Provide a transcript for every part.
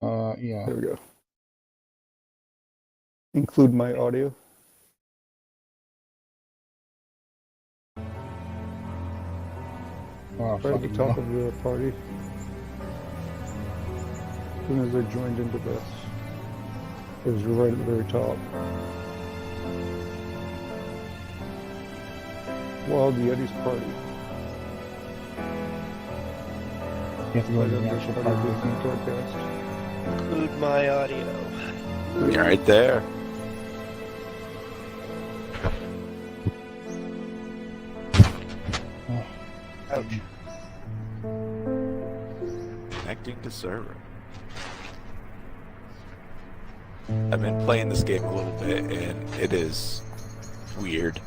Yeah. There we go. Include my audio. Oh, Right at the top of the party. As soon as I joined into this, it was right at the very top. Wild Yeti's party. You have to go Right to under the actual party party. listening broadcast. Include my audio. You're right there. Ouch. Connecting to server. I've been playing this game a little bit, and it is weird.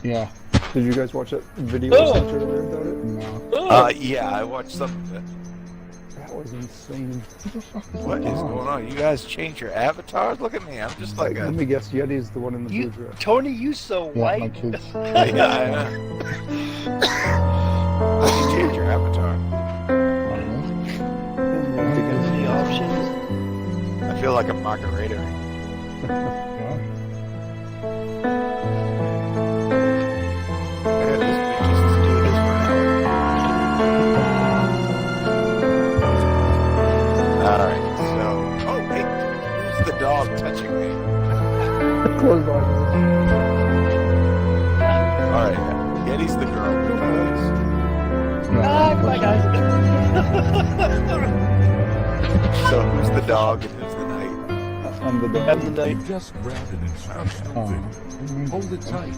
Yeah. Did you guys watch that video I sent earlier about it? No. Yeah, I watched some of it. That was insane. What the fuck is What is going on? You guys change your avatars? Look at me. I'm just like Let a... me guess, Yeti's the one in the blue You, dress. Tony, you so Yeah, my white. kids. Yeah, I know. How do you change your avatar? The options. I feel like a moderator. Yeah. And we just do this for an hour. Alright, so... Oh, hey! Who's the dog touching me? Close on. Alright, Yeti's the girl because... Bye, guys. So who's the dog and who's the knight? I'm the I'm the knight. You just grabbed an instruction Oh. thing. Hold it tight.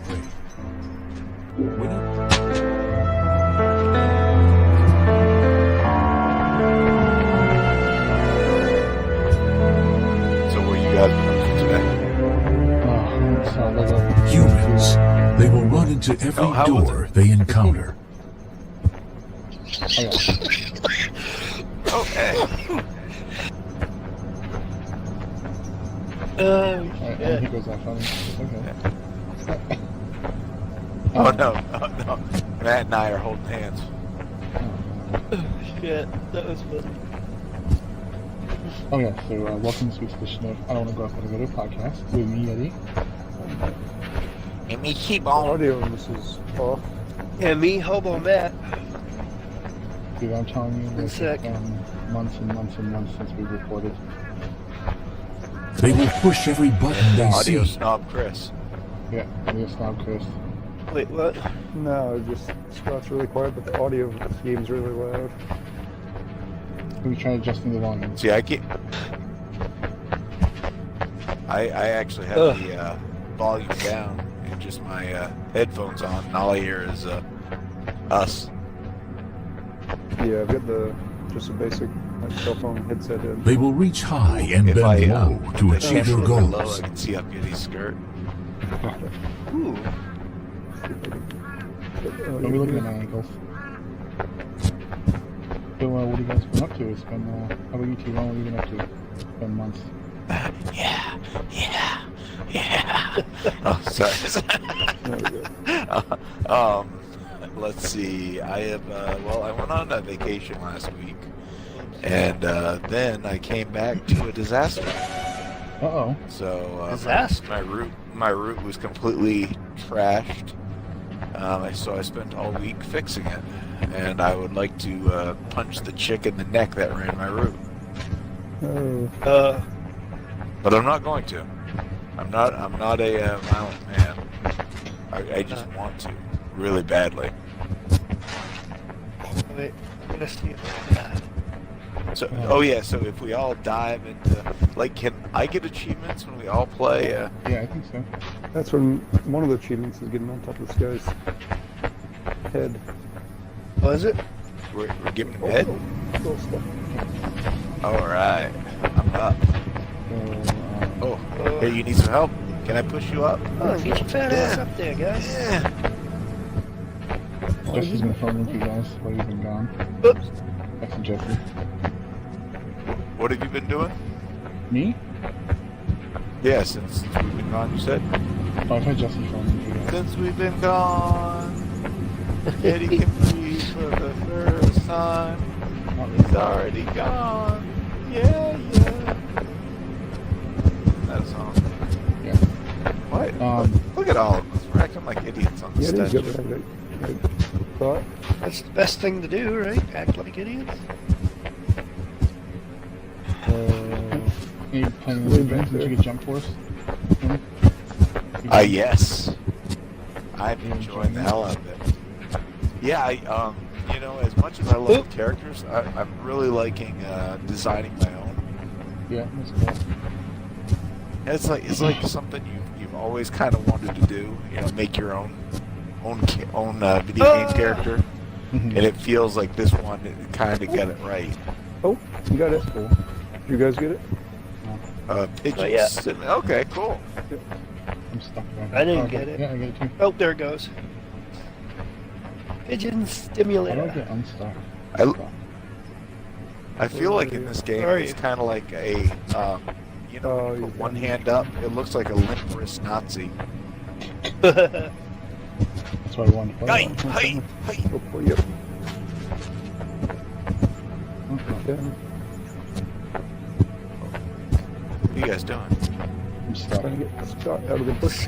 Wait. Winner? So were you guys posted today? Oh, so there's a- Humans. They will run into every Oh, how was door they encounter. Okay. Okay. Alright, Yeah. he goes off on me. Okay. Oh no, oh no. Matt and I are holding hands. Shit, that was funny. Oh yeah, so welcome to this week's edition of I Don't Want to Go Off on a Video podcast with me, Yeti. And me keep on. Audio on this is off. And me, Hobo Matt. Dude, I'm telling you, One it's sec. months and months and months since we recorded. They will push every button they Audio see. snob Chris. Yeah, we just now, Chris. Wait, what? No, just Scott's really quiet, but the audio of this game's really loud. We try adjusting the volume. See, I keep. I actually have Ugh. the volume down and just my headphones on, and all I hear is us. Yeah, I've got just a basic cell phone headset in. They will reach high and If bend I low to if I achieve their look below, goals. I can see up Yeti's skirt. Ooh. Don't be looking at my ankles. So, what have you guys been up to? It's been, how about you two? What have you been up to? It's been months. Yeah. Oh, sorry. There we go. Let's see. I have. Well, I went on a vacation last week, and then I came back to a disaster. Uh-oh. So Disaster? my route was completely trashed. So I spent all week fixing it, and I would like to punch the chick in the neck that ran my route, Oh, but I'm not going to. I'm not a violent man. I just want to really badly. Wait, I'm gonna see if that. So, oh yeah. So if we all dive into, like, can I get achievements when we all play? Yeah, I think so. that's when one of the achievements is getting on top of this guy's head. Was it? We're giving him head. Little stuff. All right, I'm up. So, Oh, hey, you need some help? Can I push you up? Oh, get your fat ass up there, guys. Yeah. Jesse's been filming for you guys while you've been gone. Oops. That's a Jesse. What have you been doing? Me? Yeah, since we've been gone, you said? Oh, I've had Jesse filming for you guys. Since we've been gone, Eddie can breathe for the first time. Not really. He's already gone. yeah. That is awesome. Yeah. What? Look at all of us. We're acting like idiots on the Yeah, it is stage. good. Right. Thought. That's the best thing to do, right? Act like idiots. Are you playing with advance? Did you get jump force? Yes. I'm enjoying the hell out of it. Yeah, you know, as much as I love the characters, I'm really liking designing my own. Yeah, that's cool. It's like something you've always kind of wanted to do. You know, make your own video game character, and it feels like this one kind of get it right. Oh, you got it. Cool. You guys get it? Pigeons. Yeah. Okay, cool. I'm stuck. I didn't get it. Yeah, I get it too. Oh, there it goes. Pigeon How do I stimulator. get unstuck? I feel like in this game Where are it's you? kind of like a, you know, you put one hand up, it looks like a limp wrist Nazi. That's why I wanted to play. Hey. Go for you. Okay. Yeah. What are you guys doing? I'm stuck. Trying to get Scott out of the bush.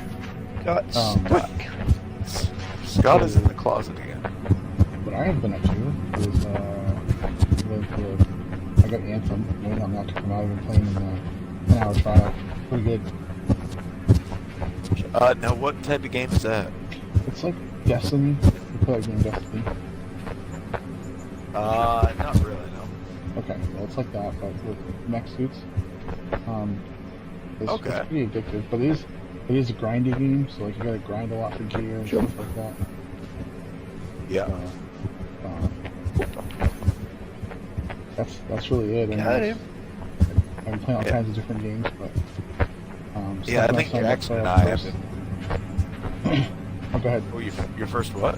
Got Um, stuck. Scott is in the closet again. What I have been up to is, I got Anthem. Waiting on that to come out. I've been playing in an hour trial. Pretty good. Now what type of game is that? It's like Destiny. You play like game Destiny. Not really, no. Okay, well, it's like that, but with mech suits. It's pretty addictive, but it is a grindy game, so like you gotta grind a lot for gear and stuff like that. Yeah. That's really it. Got him. I've been playing all kinds of different games, but Yeah, I stuff think my Jackson son and up I have first. been. Oh, go ahead. Oh, your first what?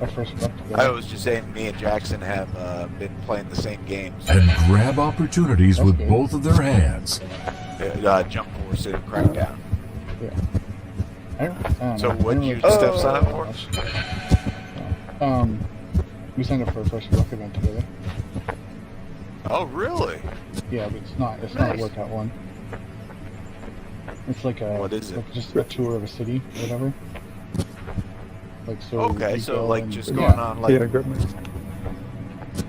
Our first left I together. was just saying, me and Jackson have been playing the same games. And grab opportunities That's with good. both of their hands. Jump Force and Crackdown. Yeah. I don't So know. what I you don't step really- sign up for? We signed up for a first look event together. Oh, really? Yeah, but it's not a workout one. It's like a What is it? Like just a tour of a city, or whatever. Like so. Okay, we so go like and- just yeah. going on like Yeah, grab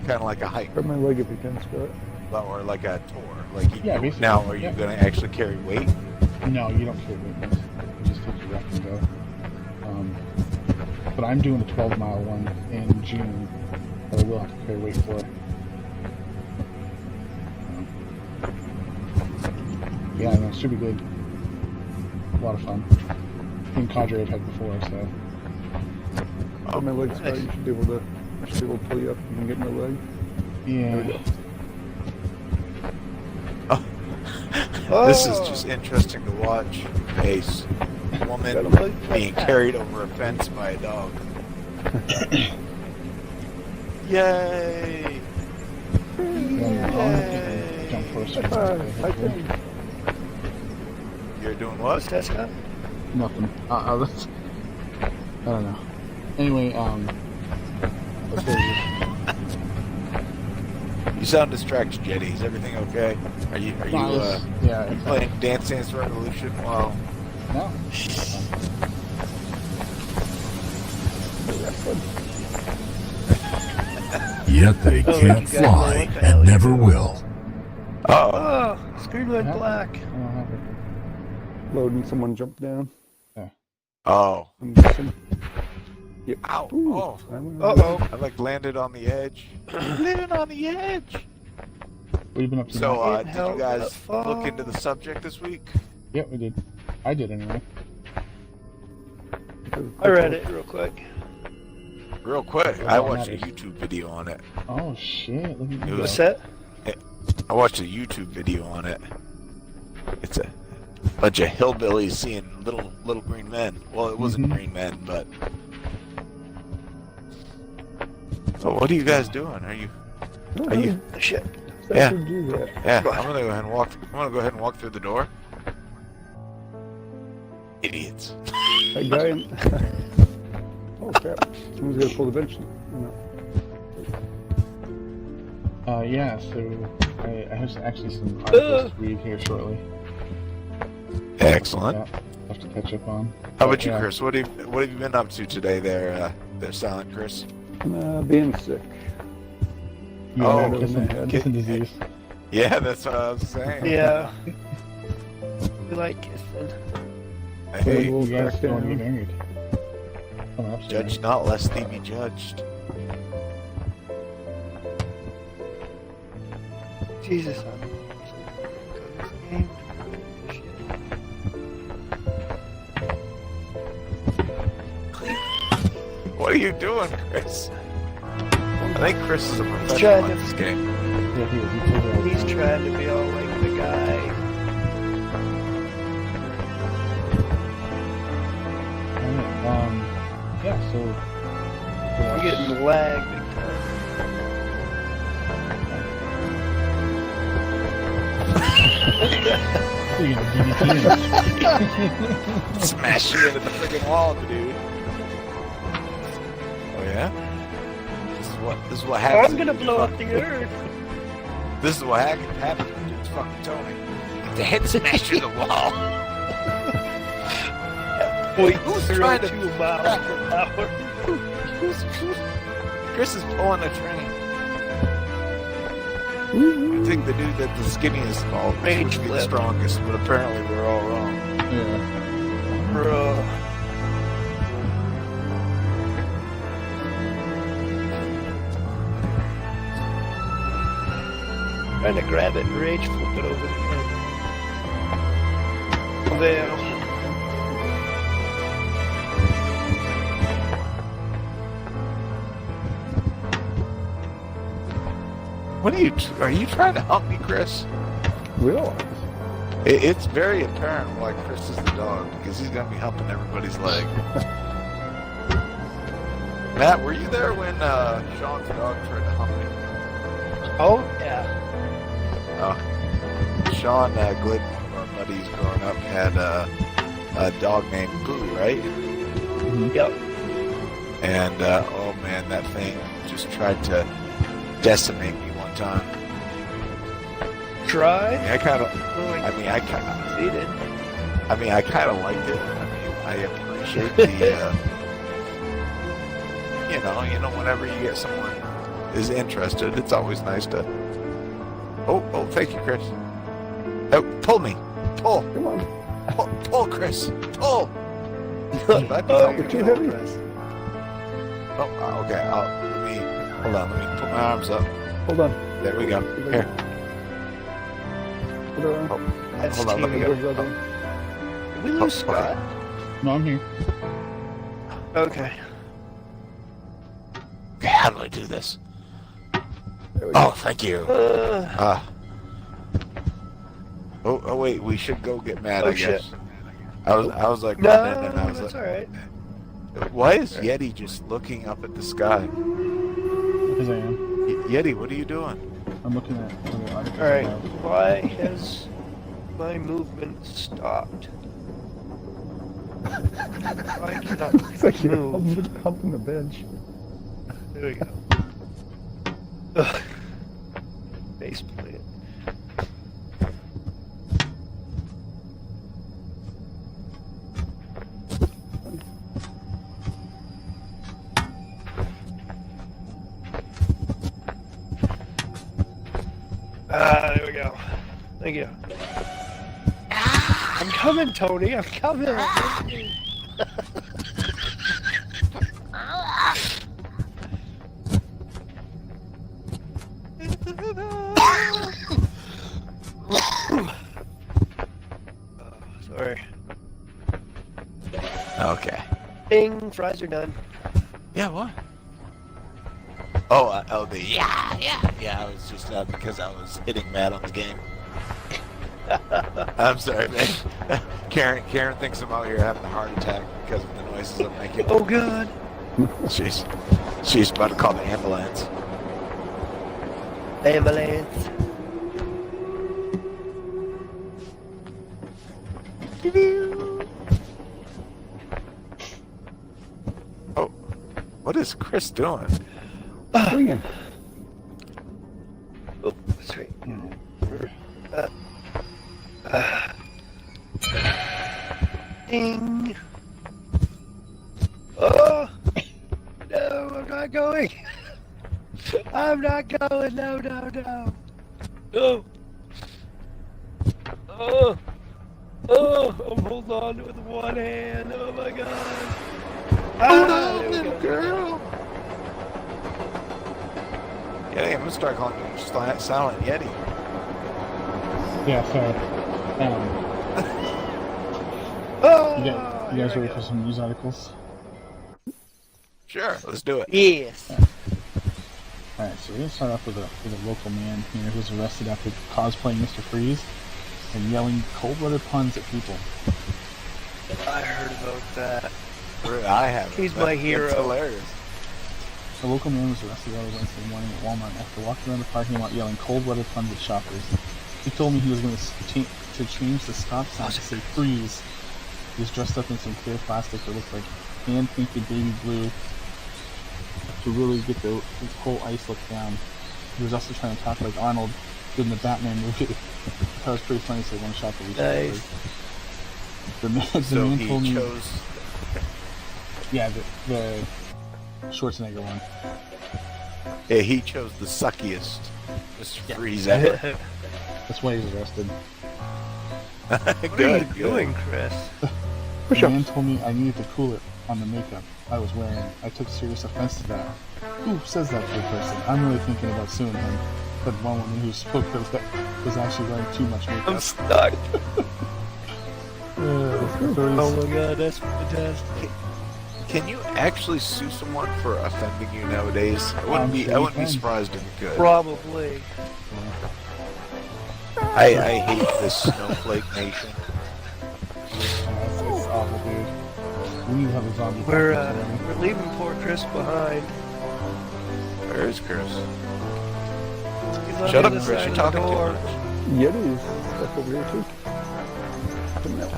kind of like a hike my leg if you can, Scott. or like a tour. Like Yeah, basically, now, are you yeah. going to actually carry weight? No, you don't carry weights. You just take your rep and go. But I'm doing a 12-mile one in June that I will have to carry weight for. Yeah, no, it should be good. A lot of fun. Me and Cadre have had before, so. Grab my leg, Scott. You should be able to. I should be able to pull you up and get my leg. There we Yeah. go. This is just interesting to watch. A woman being carried over a fence by a dog. Yay! Yeah, jump first. I think. You're doing What's what? that, Scott? Nothing. I don't know. Anyway, let's go. You sound distracted, Jetty. Is everything okay? Are you Yeah, it's playing Dance Dance Revolution while? no. Yet they Oh, can't you guys fly know what the hell and you're never doing. will. Oh, Oh, screen went Yeah. black. I don't have it. Loading. Someone jump down. oh, I'm guessing. Yep. ow! Ooh, Oh, Uh-oh. I like landed on the edge. Landed on the edge. What have you been up to? So, now? did you Hell, guys the fuck? look into the subject this week? Yeah, we did. I did anyway. I read it real quick. Real quick, Well, I that watched a matters. YouTube video on it. Oh shit! Look at It you was- go. What's that? I watched a YouTube video on it. It's a bunch of hillbillies seeing little green men. Well, it wasn't Mhm. green men, but. So what are you guys doing? Are you? Are you? Shit. Yeah. Do that. Yeah. I'm gonna go ahead and walk. I'm gonna go ahead and walk through the door. Idiots. That guy. Oh crap! Someone's got to pull the bench. No. Yeah, so I have actually some articles to read here shortly. Excellent. Yeah, have to catch up on. How But, about you, yeah. Chris? What have you been up to today there, Silent Chris? Being sick. Yeah, Oh, kissing disease. Yeah, that's what I was saying. Yeah. We like kissing. Hey, You guys crack don't get down. married. Coming up soon. judge not, lest thee be judged. Jesus. I'm What are you doing, Chris? I think Chris is a trying professional to- at this game. Yeah, he is. He plays it all the He's time. trying to be all like the guy. Alright, yeah, so. We're getting lagged big time. You're gonna DDT him. Smash you into the freaking wall, dude. Oh yeah? This is what happens. I'm gonna blow up the earth. This is what happens when you fucking Tony. The head smash through the wall. Wait, Who's who's trying trying to- 2 miles per hour? Chris is pulling a train. You think the dude that's the skinniest of all Rage would be the flip. strongest, but apparently we're all wrong. Yeah. Bro. Trying to grab it and rage flip it over the head. There. What are you trying to help me, Chris? Realize. It's very apparent why Chris is the dog, because he's going to be humping everybody's leg. Matt, were you there when Sean's dog tried to hump me? Oh, yeah. Sean Glidden, one of our buddies growing up, had a dog named Boo, right? Yep. And, oh man, that thing just tried to decimate me one time. Try. I kind of, Oh, I mean, I kind of, succeeded. I mean, I kind of liked it. I mean, I appreciate the, you know, whenever you get someone is interested, it's always nice to. Oh, thank you, Chris. Oh, pull me, pull, Come on. pull, Chris, pull. That'd be Oh, helpful. you're too heavy. Oh, okay. Hold on. Let me put my arms up. Hold on. There we go. Here. Put it on. That's Hold on. Let me teaming go. up. Did we lose Scott? No, I'm here. Okay. Okay, how do I do this? There we go. Oh, thank you. Oh, wait. We should go get Matt. Oh, I guess. I was like, No, running, and I was that's like, alright. why is Yeti just looking up at the sky? Because I am. Yeti, what are you doing? I'm looking at other articles. Alright. about- Why has my movement stopped? Why cannot It's like you're move? humping the bench. There we go. Ugh. Faceplant. There we go. Thank you. I'm coming, Tony. I'm coming. Sorry. Okay. Ding. Fries are done. Yeah, what? Oh, yeah. I was just because I was hitting Matt on the game. I'm sorry, man. Karen thinks I'm out here having a heart attack because of the noises I'm making. Oh God. She's about to call the ambulance. Ambulance. Oh, what is Chris doing? Swinging. I'm not going. No, no, no. Oh. Oh. Oh, I'm holding on with one hand. Oh my god. Ah, there we go. girl. Yeah, I'm gonna start calling you Silent Yeti. Yeah, sorry. Oh, You guys ready for some news articles? Sure, let's do it. Yes. Alright, so we're going to start off with a local man here who was arrested after cosplaying Mr. Freeze and yelling cold-blooded puns at people. I heard about that. I have. He's my hero. It's hilarious. The local man was arrested early Wednesday morning at Walmart after walking around the parking lot yelling cold-blooded puns at shoppers. He told me he was going to change the stop sign to say freeze. He was dressed up in some clear plastic that looked like hand-painted baby blue to really get the whole ice look down. He was also trying to talk like Arnold did in the Batman movie. That was pretty funny, so one shot the least. Nice. The man He told me... chose. Yeah, the Schwarzenegger one. Yeah, he chose the suckiest Mr. Freeze ever. That's why he was arrested. What are you doing, Chris? The man told me I needed to cool it on the makeup I was wearing. I took serious offense to that. Who says that to a person? I'm really thinking about suing him. But one woman who spoke was actually wearing too much makeup. I'm stuck. Stories- Oh my god, that's fantastic. Can you actually sue someone for offending you nowadays? I wouldn't be surprised if you could. Probably. I hate this snowflake nation. It's awful, dude. We need to have a zombie. We're apocalypse already. we're leaving poor Chris behind. Where is Chris? He's on Shut the up, other Chris. side You're of talking the too door. much. Yetis stuff over here too.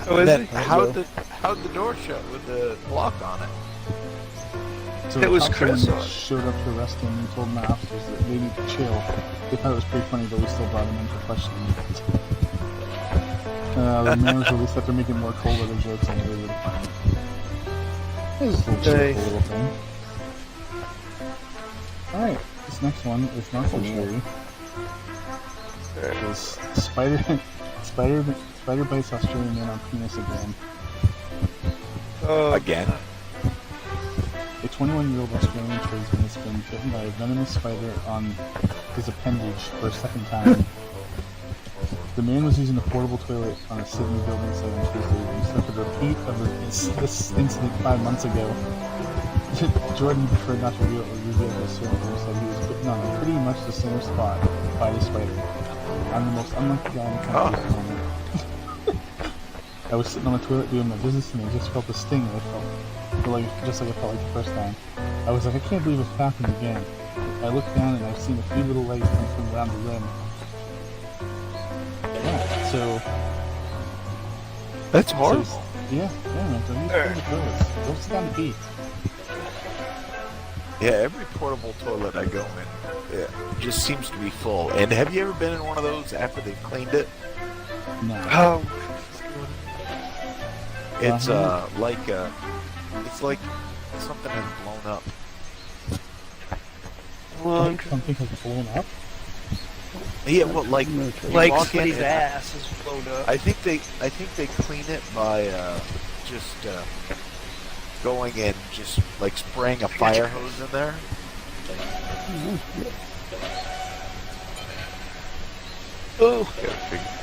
Oh, is it? How'd the door shut with the lock on it? So It was the cops Chris when on. showed up to arrest him and told my officers that they need to chill. They thought it was pretty funny, but we still brought him in for questioning. The man was released after making more cold weather jokes on the way to the department. It was just a little, Nice. little thing. Alright, this next one is not so scary. Because spider bites Australian man on penis again. Oh, Again? A 21-year-old Australian tradesman has been bitten by a venomous spider on his appendage for a second time. The man was using a portable toilet on a Sydney building site on Tuesday when he suffered a repeat of this incident 5 months ago. Jordan preferred not to reveal this soon, but said he was bitten on pretty much the same spot by the spider. I'm the most unlucky guy in the country at the moment. I was sitting on the toilet doing my business and I just felt the sting that I felt. Just like I felt like the first time. I was like, I can't believe it's happened again. I looked down and I've seen a few little legs come from around the rim. Yeah, so... That's horrible. Yeah, man, don't use portable toilets. Don't sit down the beat. Yeah, every portable toilet I go in, it just seems to be full. And have you ever been in one of those after they've cleaned it? No. oh, It's it's like something has blown up. long, Something has blown up? Yeah, well, like you like walk in, somebody's it's- ass is blown up. I think they clean it by just going and just like spraying a fire hose in there. Oh,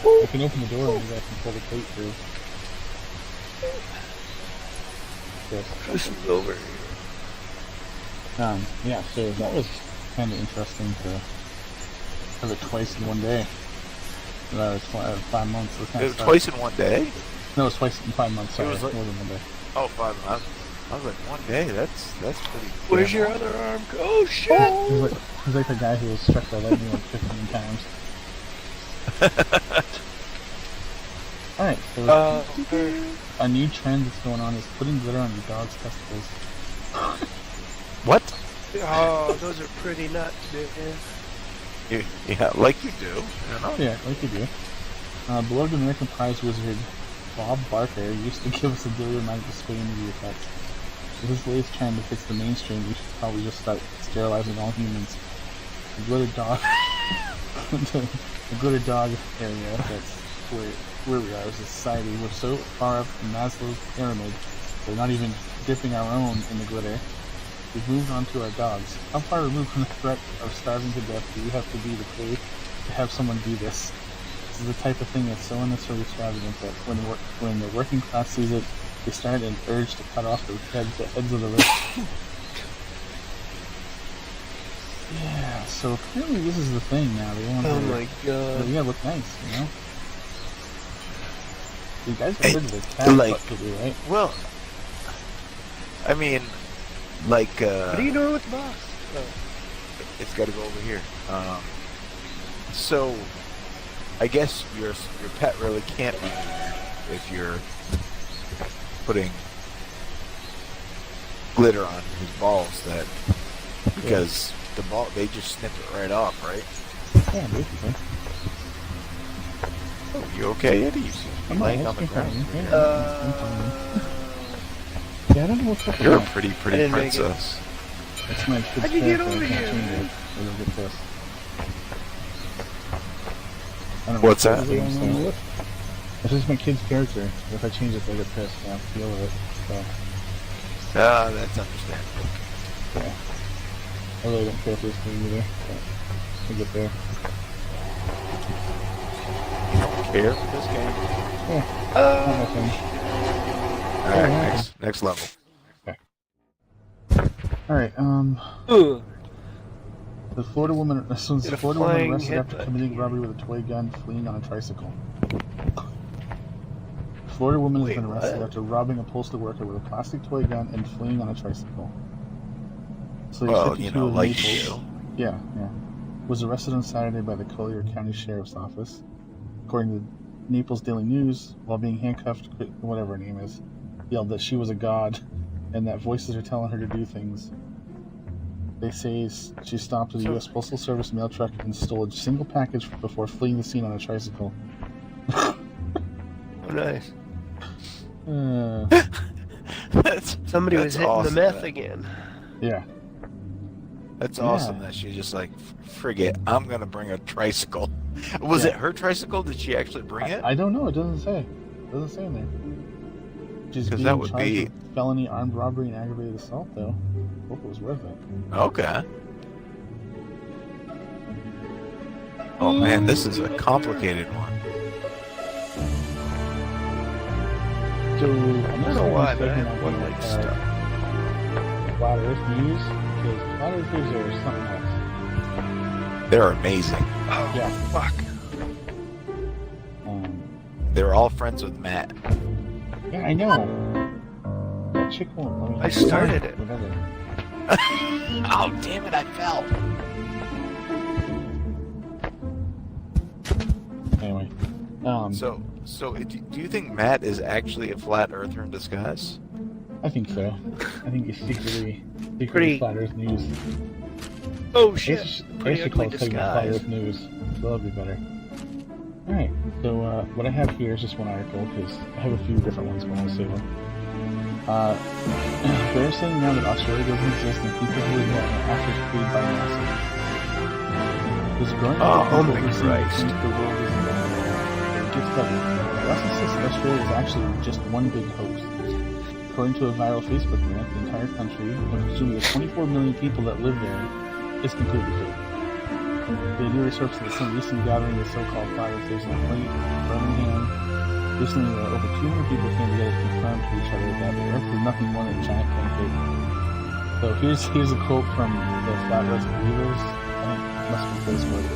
You can open the door and you guys can pull the plate through. Yes. Chris is over. Yeah, so that was kind of interesting to have it twice in one day. That was 5 months. So It was twice in one day. No, it was twice in 5 months. Sorry, was like- more than 1 day. Oh, 5 months. I was like, one day. That's pretty. Where's damn your long. other arm? Oh shit! He's like the guy who was struck by lightning like 15 times. Alright, so a new trend that's going on is putting glitter on your dog's testicles. What? Oh, those are pretty nuts, dude. Yeah, like you do. You know? Yeah, like you do. Beloved American prize wizard Bob Barker used to give us a daily reminder to spay and neuter your pets. With this latest trend, if it's the mainstream, we should probably just start sterilizing all humans. the glitter dog, the glitter dog area. That's where we are as a society. We're so far up in Maslow's pyramid, we're not even dipping our own in the glitter. We've moved on to our dogs. How far removed from the threat of starving to death do you have to be to have someone do this? This is the type of thing that's so unnecessarily extravagant that when the working class sees it, they start an urge to cut off the heads of the rich. Yeah, so apparently this is the thing now. They want Oh my god. yeah, look nice, you know? You guys got Hey, rid of the cat like- butt to do, right? Well, I mean, like, What are you doing with the box? Oh. it's got to go over here. So, I guess your pet really can't be neutered if you're putting glitter on his balls. Because the ball, they just snip it right off, right? Yeah, basically. Oh, you okay, Eddie? You seem to be I'm laying on fine. the ground. I'm fine. Yeah, I don't know what's up with You're a that. pretty I didn't make it. princess. That's my kid's How'd you get character. over I can't here, change man? it. It'll get pissed. I don't What's know that? what it's going on. This is my kid's character. If I change it, they'll get pissed. I have to deal with it. So, That's understandable. yeah. I really don't care for this game either. But we'll get there. Care for this game? Yeah. Not my thing. Alright, yeah. next level. Alright, Ugh. the Florida woman, Get a Florida woman flying arrested after headbutt. committing robbery with a toy gun, fleeing on a tricycle. Florida woman has been Wait, arrested what? after robbing a postal worker with a plastic toy gun and fleeing on a tricycle. So Well, 52 of like you Naples, do. yeah, was arrested on Saturday by the Collier County Sheriff's Office. According to Naples Daily News, while being handcuffed, whatever her name is, yelled that she was a god and that voices are telling her to do things. They say she stopped at a U.S. Postal Service mail truck and stole a single package before fleeing the scene on a tricycle. Oh, nice. That's Somebody was that's hitting awesome, the meth man. again. Yeah. That's Yeah. awesome that she just like, frigate, I'm gonna bring a tricycle. Was Yeah. it her tricycle? Did she actually bring it? I don't know. It doesn't say. It doesn't say in there. She's 'Cause being that would charged be- with felony armed robbery and aggravated assault, though. Hope it was worth it. Okay. Oh man, this is a complicated one. So, I don't know why, but I have one like stuff. Flat Earth news, because Flat Earthers are something else. They're amazing. Oh, Yeah. fuck. They're all friends with Matt. Yeah, I know. That chick won't let me. I started it. Whatever. Oh damn it! I fell. Anyway, So do you think Matt is actually a flat earther in disguise? I think so. I think he's secretly Pretty- Flat Earth news. Oh I shit. guess you call Pretty ugly it segment Flat disguise. Earth news. So that'll be better. Alright, so what I have here is just one article, because I have a few different ones, but I want to save them. They're saying now that Australia doesn't exist and people who live there are actors paid by NASA. There's a growing Oh, number of my people who think Christ. the world is it gets better. NASA says that Australia is actually just one big hoax. According to a viral Facebook rant, the entire country, and presumably the 24 million people that live there, is completely fake. The idea resurfaced at some recent gathering of so-called flat earthers in Birmingham. Recently, over 200 people came together to confirm to each other that the Earth is nothing more than a giant pancake. So here's a quote from the flat Earth believers. I think it must be this word.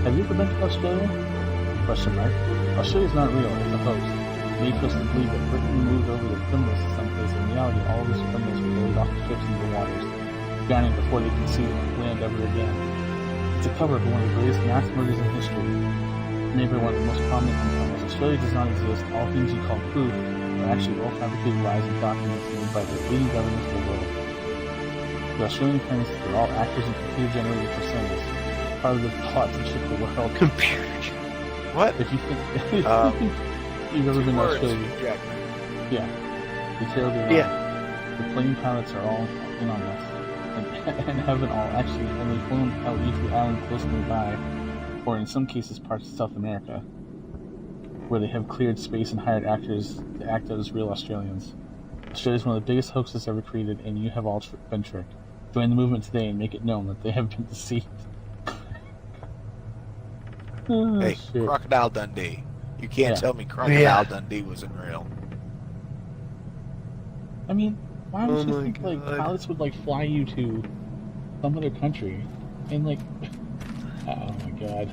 Have you ever been to Australia? Question mark. Australia's not real. It's a hoax. Made for us to believe that Britain moved over the criminals to someplace. In reality, all these criminals were carried off the ships into the waters, drowning before they could see land ever again. It's a cover for one of the greatest mass murders in history. Maybe one of the most prominent components. Australia does not exist. All things you call proof are actually all fabricated lies and documents made by the leading governments of the world. The Australian claims that they're all actors and computer-generated personas, part of the plot to trick the world. Computer. What? If you think you've ever been to Australia, yeah, they terribly wrong. Yeah. The plane pilots are all in on this. and haven't all actually only flown out each of the island close nearby, or in some cases parts of South America, where they have cleared space and hired actors to act as real Australians. Australia is one of the biggest hoaxes ever created, and you have all been tricked. Join the movement today and make it known that they have been deceived. Oh, Hey, shit. Crocodile Dundee. You can't Yeah. tell me Crocodile Dundee wasn't real. I mean, why would Oh you my think like God. pilots would like fly you to some other country and like? Oh my god!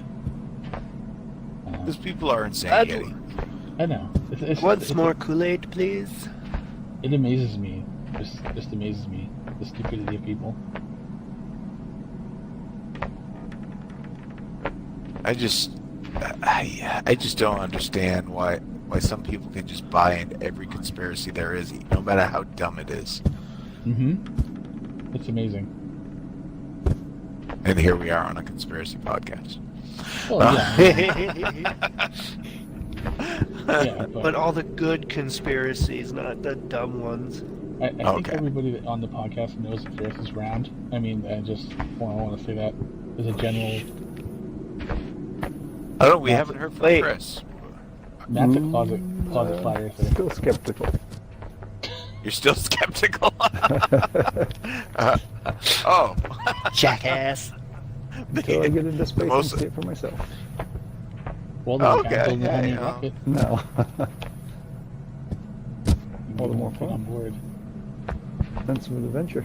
Those people are insane, That's- Getty. I know. Once more Kool-Aid, please. It amazes me. Just amazes me the stupidity of people. I just don't understand why some people can just buy into every conspiracy there is, no matter how dumb it is. Mm-hmm. It's amazing. And here we are on a conspiracy podcast. Well, yeah, yeah, But all the good conspiracies, not the dumb ones. I think Okay. everybody that on the podcast knows that the Earth is round. I mean, I want to say that as a general. I don't. We haven't heard from Wait. Chris. Matt's a closet flat earther. Still skeptical. You're still skeptical. Oh, Jackass. Until I get into space most- and see it for myself. Well, then Okay, build a homemade yeah. rocket. No. You All the can more get fun. on board. Sense of adventure.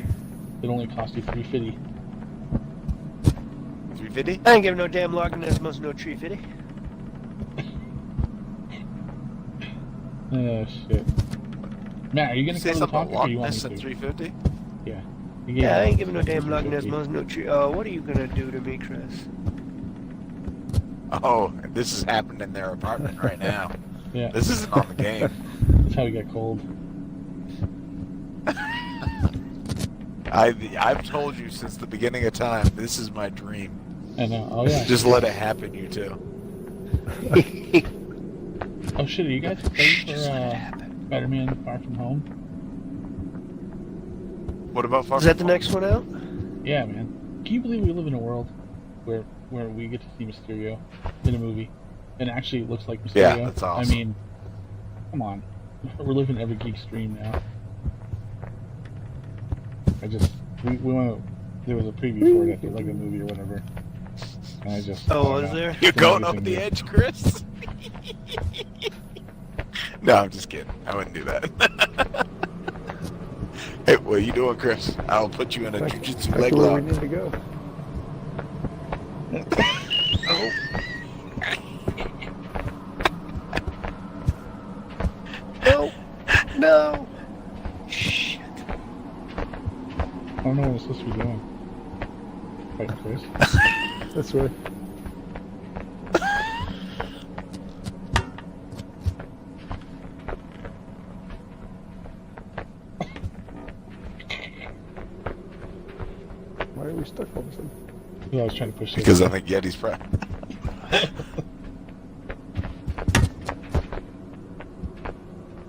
It only cost you $350. 350. I ain't giving no damn Loch Ness must no tree fitty. Oh shit. Matt, are you gonna Say cover the something about topic or Loch you want Ness me at to? 350. Yeah. Yeah, I ain't giving no damn Loch Ness $350. must no tree. Oh, what are you gonna do to me, Chris? Oh, this is happening in their apartment right now. Yeah, This isn't on the game. that's how we got cold. I've told you since the beginning of time. This is my dream. I know. Oh yeah. Just let it happen, you two. Oh shit, are you guys excited for Spider-Man Far From Home? What about Far Is that the From next one out? Yeah, man. Can you believe we live in a world where we get to see Mysterio in a movie and actually it looks like Mysterio? Yeah, that's awesome. I mean, come on. We're living every geek's dream now. We went. There was a preview for it at the Lego movie or whatever, and I just. Oh, I don't was know. there? You're It's going amazing over the to- edge, Chris? No, I'm just kidding. I wouldn't do that. Hey, what are you doing, Chris? I'll put you in a Back, jujitsu back leg to where lock. we need to go. No. No. Shit. I don't know what I'm supposed to be doing. Fighting Chris. This way. Why are we stuck all of a sudden? Yeah, I was trying to push it. Because I think Yeti's prep.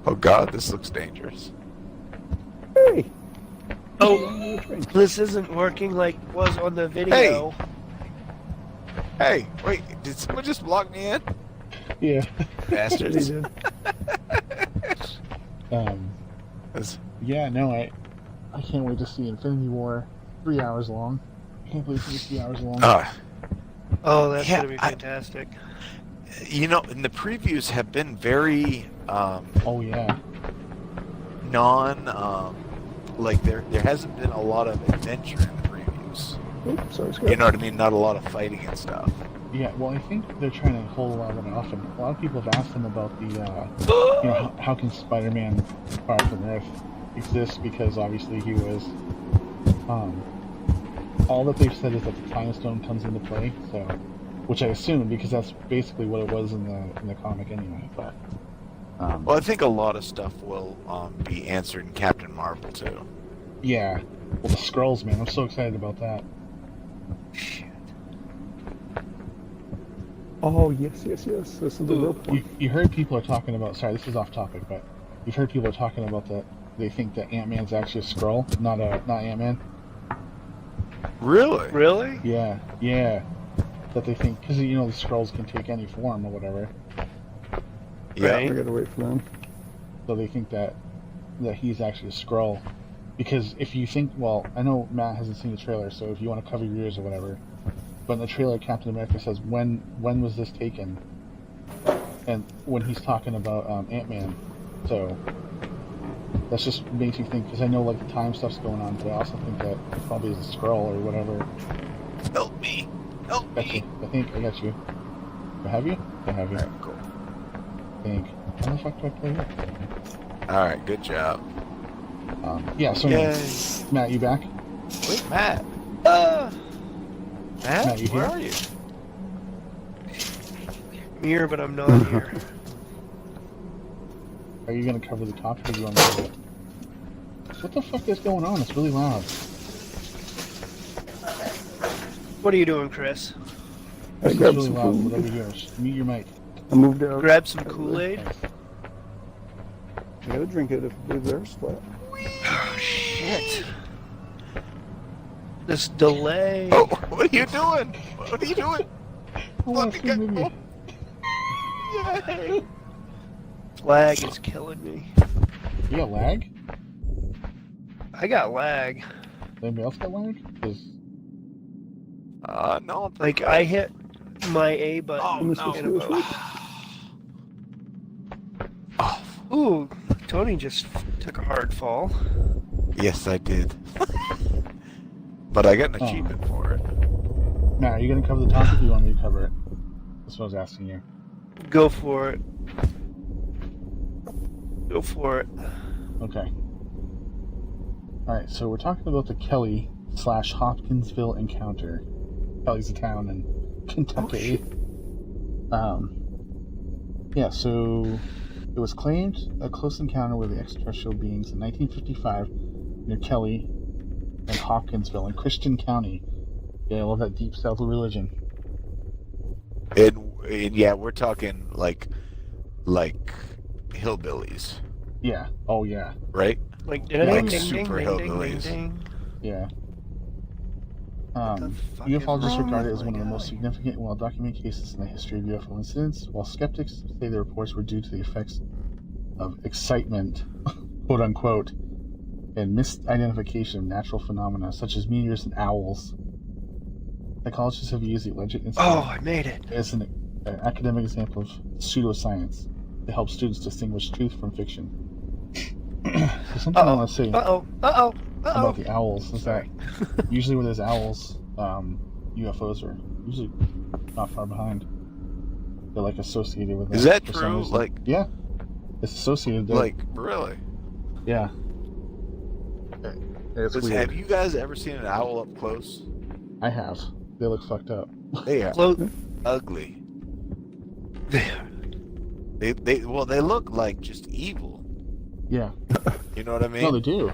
Oh God, this looks dangerous. Hey! Oh, this isn't working like it was on the video. Hey, wait, did someone just block me in? Yeah. He Bastards. did. That's- Yeah. No, I can't wait to see Infinity War. 3 hours long. I can't believe it's 3 hours long. Oh, that's Yeah, gonna be fantastic. You know, and the previews have been very Oh yeah. like there hasn't been a lot of adventure in the previews. Oops, sorry, You know what I mean? Not a lot of fighting and stuff. Yeah. Well, I think they're trying to hold a lot of it off, and a lot of people have asked them about the, how can Spider-Man Far From Earth exist? Because obviously he was. All that they've said is that the Time Stone comes into play, so, which I assume because that's basically what it was in the comic anyway. But. Well, I think a lot of stuff will be answered in Captain Marvel too. Yeah. Well, the Skrulls, man, I'm so excited about that. Oh, yes. This is the real point. You heard people are talking about. Sorry, this is off topic, but you've heard people are talking about that. They think that Ant-Man's actually a Skrull, not Ant-Man. Really? Really? Yeah, yeah. That they think, because you know the scrolls can take any form or whatever, Yeah. Right. I gotta wait for them. so they think that he's actually a scroll. Because if you think, well, I know Matt hasn't seen the trailer, so if you want to cover your ears or whatever, but in the trailer, Captain America says, when was this taken? And when he's talking about Ant-Man, so that's just makes you think, because I know like the time stuff's going on, but I also think that it probably is a scroll or whatever. Help me. Help Got me. you. I think I got you. Have you? I have you. Alright, cool. I think. How the fuck do I play here? Alright, good job. Yeah, so Yay. Matt, you back? Wait, Matt. Uh, Matt, Matt, you where here? are you? I'm here, but I'm not here. Are you gonna cover the topic or do you want me to do it? What the fuck is going on? It's really loud. What are you doing, Chris? I This is grabbed really some loud. food. Whatever you do, mute your mic. I moved out. Grab some Kool-Aid? Thanks. I gotta drink it if it leaves there spot. Oh, shit. This delay. Oh, what are you doing? What are you doing? Oh, wow, Look, free movie. Yay! Lag is killing me. You got lag? I got lag. Anybody else got lag? 'Cause No, I'm Like, pretty I good. hit my A button Oh, no. in about... Oh, Ooh, Tony just took a hard fall. yes, I did. But I got an Oh. achievement for it. Matt, are you gonna cover the topic or do you want me to cover it? That's what I was asking you. Go for it. Go for it. Okay. Alright, so we're talking about the Kelly/Hopkinsville encounter. Kelly's a town in Kentucky. Yeah, so it was claimed a close encounter with the extraterrestrial beings in 1955 near Kelly and Hopkinsville in Christian County. Yeah, I love that deep south religion. And yeah, we're talking like hillbillies, Yeah. Oh, yeah. right? Like, Like ding, ding, super ding, ding, ding, hillbillies. ding. Yeah. the fuck is Ufologists wrong regard it with as my one of the most guy? significant and well-documented cases in the history of UFO incidents, while skeptics say the reports were due to the effects of excitement, quote-unquote, and misidentification of natural phenomena such as meteors and owls. Psychologists have used the alleged incident Oh, I made it. as an academic example of pseudoscience to help students distinguish truth from fiction. So something I want to say Uh-oh. Uh-oh. Uh-oh. about the owls is that usually where there's owls, UFOs are usually not far behind. They're like associated with Is that that for some true? reason. Like, Yeah, it's associated there. like really? Yeah. It's Listen, weird. have you guys ever seen an owl up close? I have. They look fucked up. They are Float. ugly. They look like just evil. Yeah. You know what I mean? No, they do.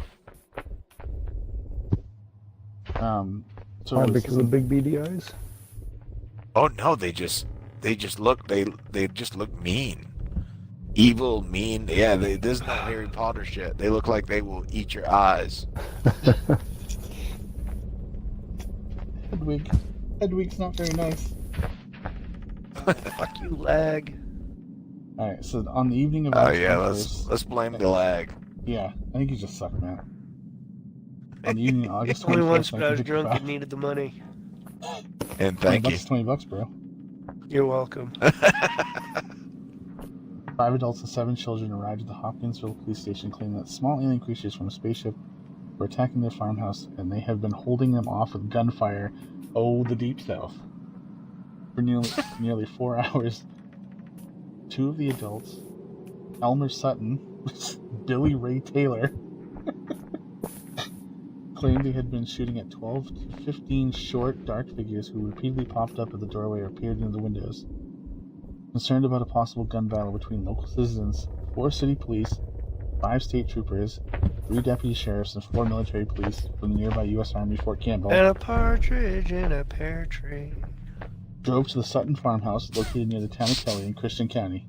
So Why? it's- Because of big beady eyes? Oh no, they just look they just look mean. Evil, mean. Yeah, there's no Harry Potter shit. They look like they will eat your eyes. Hedwig's not very nice. Fuck you, lag. All right. So on the evening of Oh August yeah, 21st let's blame the lag. Yeah, I think you just suck, man. On the evening of August Only 21st, once, but I was 1955. drunk and needed the money. And 20 thank you. bucks, $20, bro. You're welcome. 5 adults and 7 children arrived at the Hopkinsville police station claiming that small alien creatures from a spaceship were attacking their farmhouse and they have been holding them off with gunfire. Oh, the Deep South. For nearly 4 hours. 2 of the adults, Elmer Sutton, Billy Ray Taylor, claimed they had been shooting at 12 to 15 short, dark figures who repeatedly popped up at the doorway or appeared in the windows. Concerned about a possible gun battle between local citizens, 4 city police, 5 state troopers, 3 deputy sheriffs, and 4 military police from the nearby U.S. Army Fort Campbell And a partridge in a pear tree. drove to the Sutton farmhouse located near the town of Kelly in Christian County.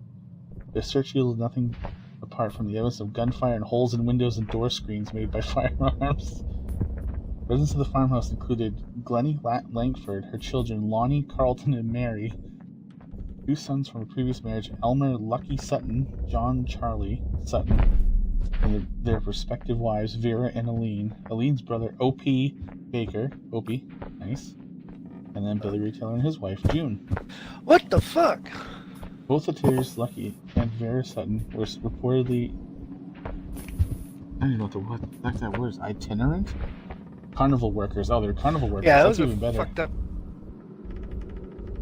Their search yielded nothing apart from the evidence of gunfire and holes in windows and door screens made by firearms. Residents of the farmhouse included Glennie Langford, her children Lonnie, Carlton, and Mary, 2 sons from a previous marriage, Elmer Lucky Sutton, John Charlie Sutton, and their respective wives, Vera and Aline. Aline's brother, O.P. Baker. Opie, nice. And then Billy Ray Taylor and his wife, June. What the fuck? Both the Taylors, Lucky and Vera Sutton, were reportedly... I don't even know what that word is. Itinerant? Carnival workers. Oh, they're carnival workers. Yeah, That's those even are better. fucked up.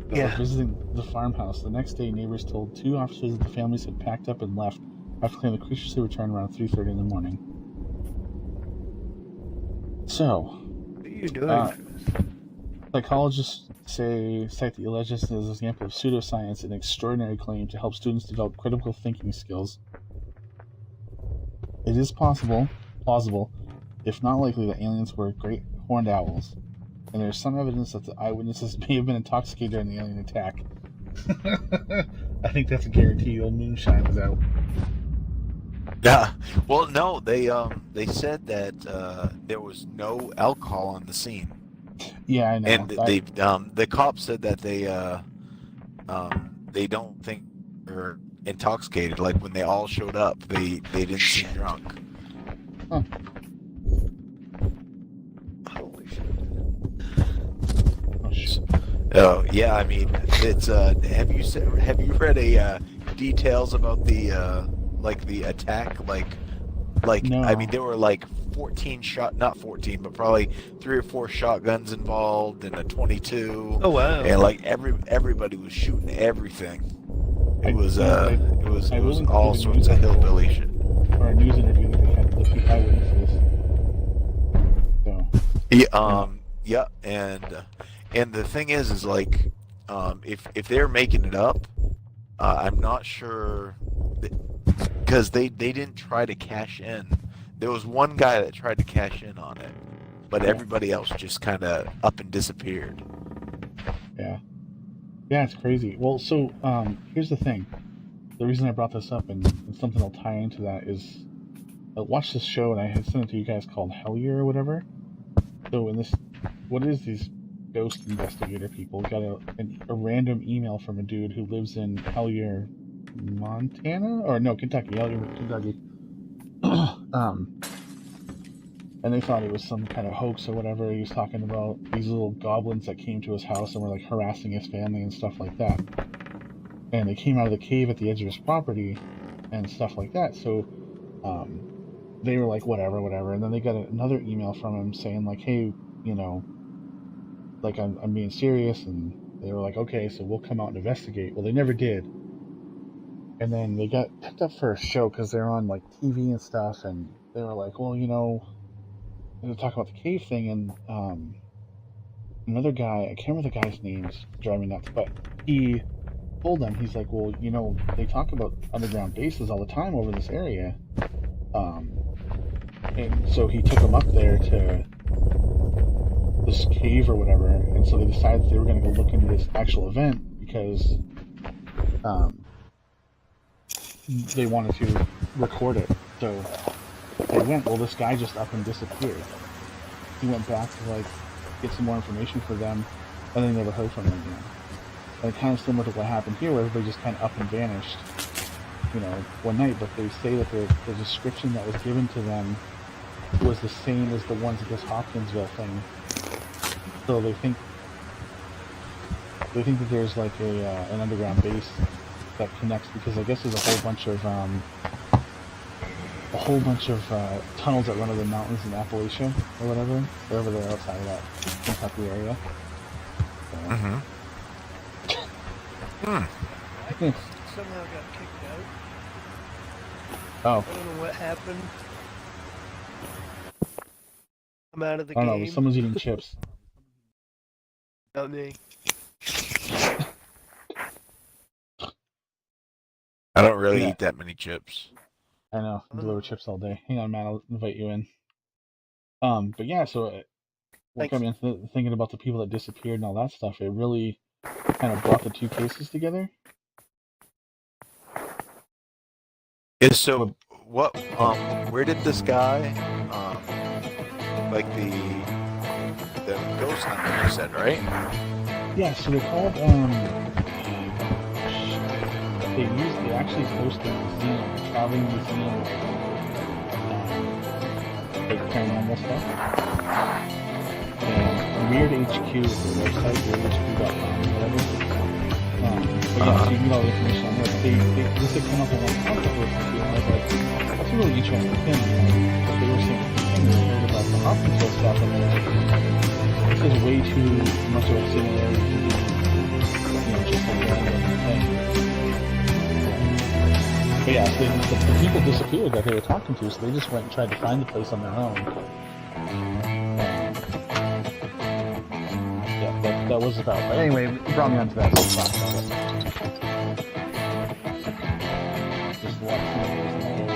They were Yeah. visiting the farmhouse. The next day, neighbors told 2 officers that the families had packed up and left after claiming the creatures had returned around 3:30 in the morning. So, What are you doing? psychologists cite the alleged as an example of pseudoscience, an extraordinary claim to help students develop critical thinking skills. It is plausible, if not likely, that aliens were great horned owls, and there is some evidence that the eyewitnesses may have been intoxicated during the alien attack. I think that's a guarantee. Old moonshine was out. Yeah. Well, no, they said that there was no alcohol on the scene, Yeah, I know. and the cops said that they don't think they're intoxicated. Like when they all showed up, they didn't seem drunk. Huh. Holy shit. Oh, shit. Oh yeah, I mean it's. Have you read details about the attack? No. I mean there were like 14 not 14, but probably 3 or 4 shotguns involved and a 22. Oh wow. And like everybody was shooting everything. I It was will all include a sorts news of article hillbilly shit. or a news interview that they had with the eyewitnesses. So, Yeah, and the thing is like, if they're making it up, I'm not sure, because they didn't try to cash in. There was one guy that tried to cash in on it, but everybody else just kind of up and disappeared. yeah, it's crazy. Well, so here's the thing. The reason I brought this up and something I'll tie into that is I watched this show and I had sent it to you guys called Hellier or whatever. So in this, what is these ghost investigator people got a random email from a dude who lives in Hellier, Montana, or no, Kentucky, Hellier, Kentucky. And they thought it was some kind of hoax or whatever. He was talking about these little goblins that came to his house and were like harassing his family and stuff like that. And they came out of the cave at the edge of his property and stuff like that. So they were like, whatever. And then they got another email from him saying like, hey, you know, like I'm being serious. And they were like, okay, so we'll come out and investigate. Well, they never did. And then they got picked up for a show because they're on like TV and stuff. And they were like, well, you know, to talk about the cave thing. And another guy, I can't remember the guy's name, is driving me nuts, but he told them, he's like, well, you know, they talk about underground bases all the time over this area. And so he took them up there to this cave or whatever, and so they decided they were going to go look into this actual event because they wanted to record it. So they went, well, this guy just up and disappeared. He went back to like get some more information for them, and they never heard from him again. And kind of similar to what happened here, where everybody just kind of up and vanished, you know, one night. But they say that the description that was given to them was the same as the ones at this Hopkinsville thing. So they think that there's like an underground base that connects, because I guess there's a whole bunch of tunnels that run over the mountains in Appalachia or whatever. They're over there outside of that Kentucky area. So, I just somehow got kicked out. oh, I don't know what happened. I'm out of the I don't game. know. Someone's eating chips. Not me. I don't really Yeah. eat that many chips. I know. Deliver chips all day. Hang on, man. I'll invite you in. But yeah, so what got me thinking about the people that disappeared and all that stuff, it really kind of brought the two cases together. Yeah, so what? Where did this guy, like the ghost hunter, you said, right? Yeah, so they're called, they actually host a museum, a traveling museum, like paranormal stuff. And Weird HQ is the website, weird.hq.com, whatever. But yeah, so you can get all the information on there. But they just come up with one concept with it, and I was like, that's a really interesting thing. They were saying, they heard about the Hopkinsville stuff, and they're like, this is way too much of a similarity to the, just a random thing. But yeah, so the people disappeared that they were talking to, so they just went and tried to find the place on their own. Yeah, that was about. But anyway, it brought me onto that. So talk about it. Just a lot of scenarios in that area.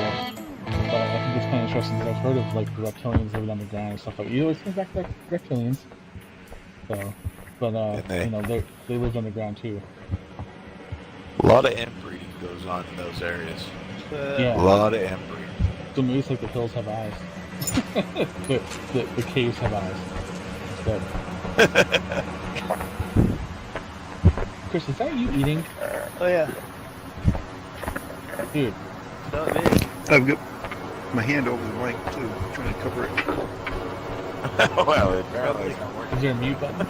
But I think it's kind of interesting because I've heard of like the reptilians living underground and stuff like that. You always think back to like reptilians. So, but they lived underground too. A lot of inbreeding goes on in those areas. Yeah. A lot of inbreeding. It's amazing like the hills have eyes. the caves have eyes. Instead. Chris, is that you eating? Oh yeah. Dude. Not me. I've got my hand over the mic too, trying to cover it. Well, apparently it's not working. Is there a mute button?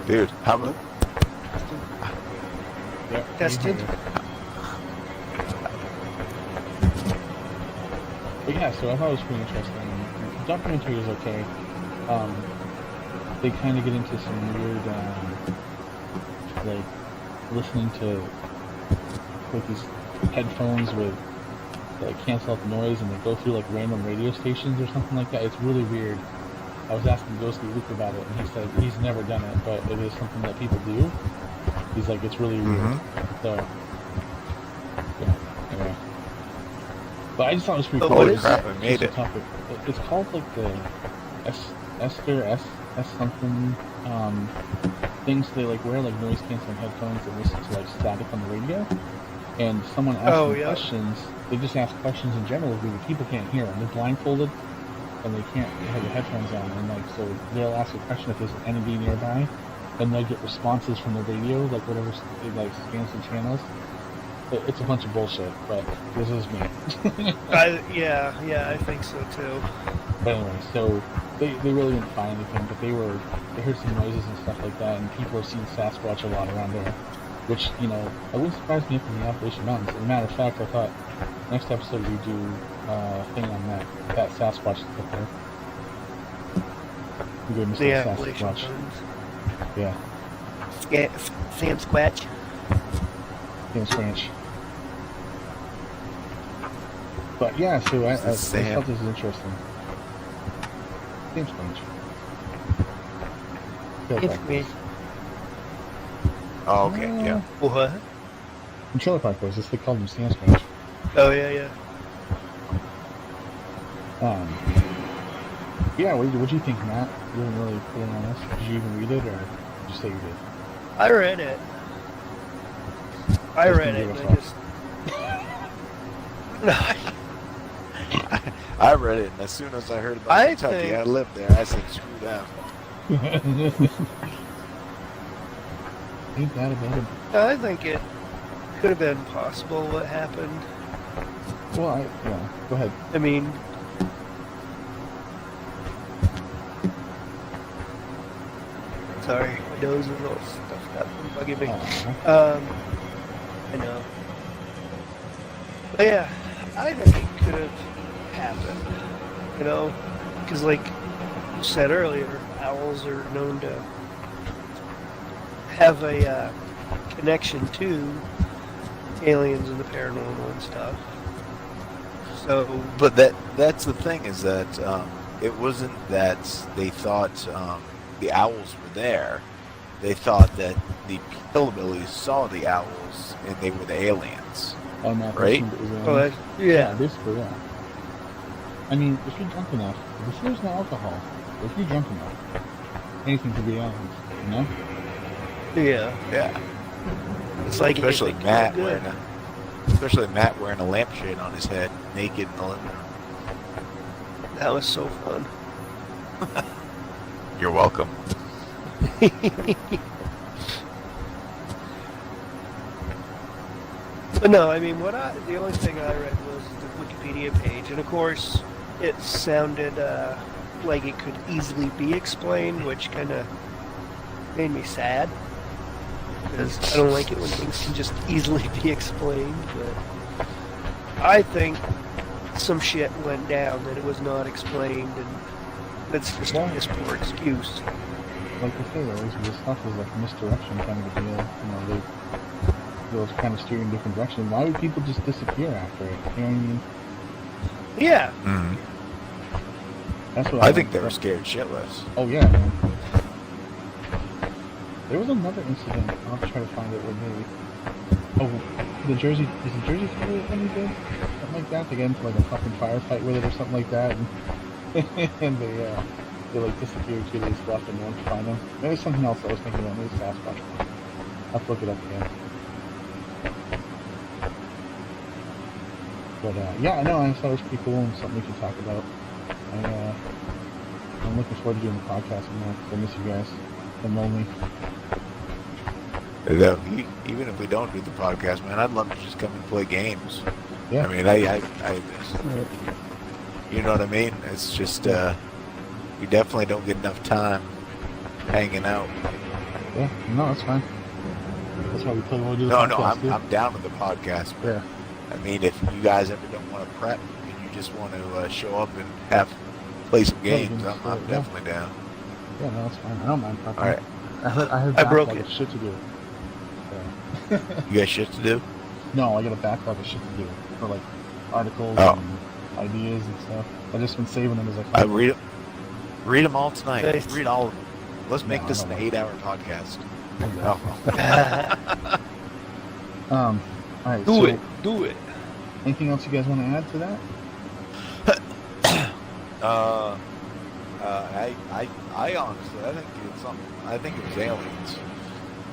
Dude, how about... Yeah. Tested. But yeah, so I thought it was pretty interesting. The documentary is okay. They kind of get into some weird, like, listening to, like, these headphones with, like, cancel out the noise, and they go through, like, random radio stations or something like that. It's really weird. I was asking Ghostly Luke about it, and he said he's never done it, but it is something that people do. He's like, it's really weird. So, yeah, anyway. But I just thought it was pretty cool. Holy crap, I made it. Topic. It's called like the Esther S something things they like wear like noise canceling headphones and listen to like static on the radio. And someone asks them questions. They just ask questions in general because people can't hear them. They're blindfolded and they can't have their headphones on. And like so they'll ask a question if there's an enemy nearby, and they'll get responses from the radio, like whatever like scans the channels. It's a bunch of bullshit, but this is me. Yeah, I think so too. But anyway, so they really didn't find anything, but they heard some noises and stuff like that, and people have seen Sasquatch a lot around there, which, it wouldn't surprise me up in the Appalachian Mountains. As a matter of fact, I thought next episode we do a thing on that Sasquatch that's up there. We go The Appalachian Sasquatch. Mountains. Yeah. Sam Squatch. James French. But yeah, so I thought this was interesting. James French. It's me. Oh, okay, yeah. What? In Trailer Park Boys, they called him Sam French. Oh yeah. Yeah, what did you think, Matt? You didn't really put it on us. Did you even read it, or did you say you did? I read it. I read it. And I read it, and as soon as I heard about Kentucky, I lived there. I said, screw that. Ain't that about it? I think it could have been possible what happened. Well, go ahead. I mean, sorry, my nose is all stuffed up and bugging me. I know. But yeah, I think it could have happened. Because like you said earlier, owls are known to have a connection to aliens and the paranormal and stuff. So, but that's the thing is that it wasn't that they thought the owls were there. They thought that the hillbillies saw the owls and they were the aliens. Oh, no, right? Yeah, basically, yeah. I mean, if you're drunk enough, if there's no alcohol, if you're drunk enough, anything could be aliens, you know? Yeah. Yeah. It's like especially Matt when Especially Matt wearing a lampshade on his head, naked in the living room. That was so fun. You're welcome. But no, I mean, the only thing I read was the Wikipedia page, and of course, it sounded like it could easily be explained, which kind of made me sad, because I don't like it when things can just easily be explained, but I think some shit went down that it was not explained, and that's just a piss poor excuse. Like I say, though, this stuff is like misdirection kind of a deal. You know, they was kind of steering in different directions. Why would people just disappear after it? You know what I mean? Yeah. Mm-hmm. That's what I think they were scared shitless. Oh yeah, man. There was another incident. I'll try to find it with me. Oh, the Jersey toilet when he did something like that. They get into like a fucking firefight with it or something like that, and, and they like disappeared 2 days left and no one could find them. Maybe something else I was thinking about. Maybe Sasquatch. I'll have to look it up again. But yeah, I know. I thought it was pretty cool and something we could talk about. I'm looking forward to doing the podcast more. I miss you guys. I'm lonely. Even if we don't do the podcast, man, I'd love to just come and play games. Yeah. I mean, you know what I mean? It's just we definitely don't get enough time hanging out. Yeah, no, that's fine. That's why we play when we do the podcast. No, I'm down with the podcast. But, yeah. I mean, if you guys ever don't want to prep and you just want to show up and play some games, I'm definitely down. Yeah, no, that's fine. I don't mind prepping. All right. I have backlog of shit to do. So. You got shit to do? No, I got a backlog of shit to do for like articles Oh. and ideas and stuff. I've just been saving them as I I find them. read them all tonight. Nice. Read all of them. Let's make No, I this don't an like 8-hour podcast. All right. Do it. Anything else you guys want to add to that? I honestly, I think it was aliens,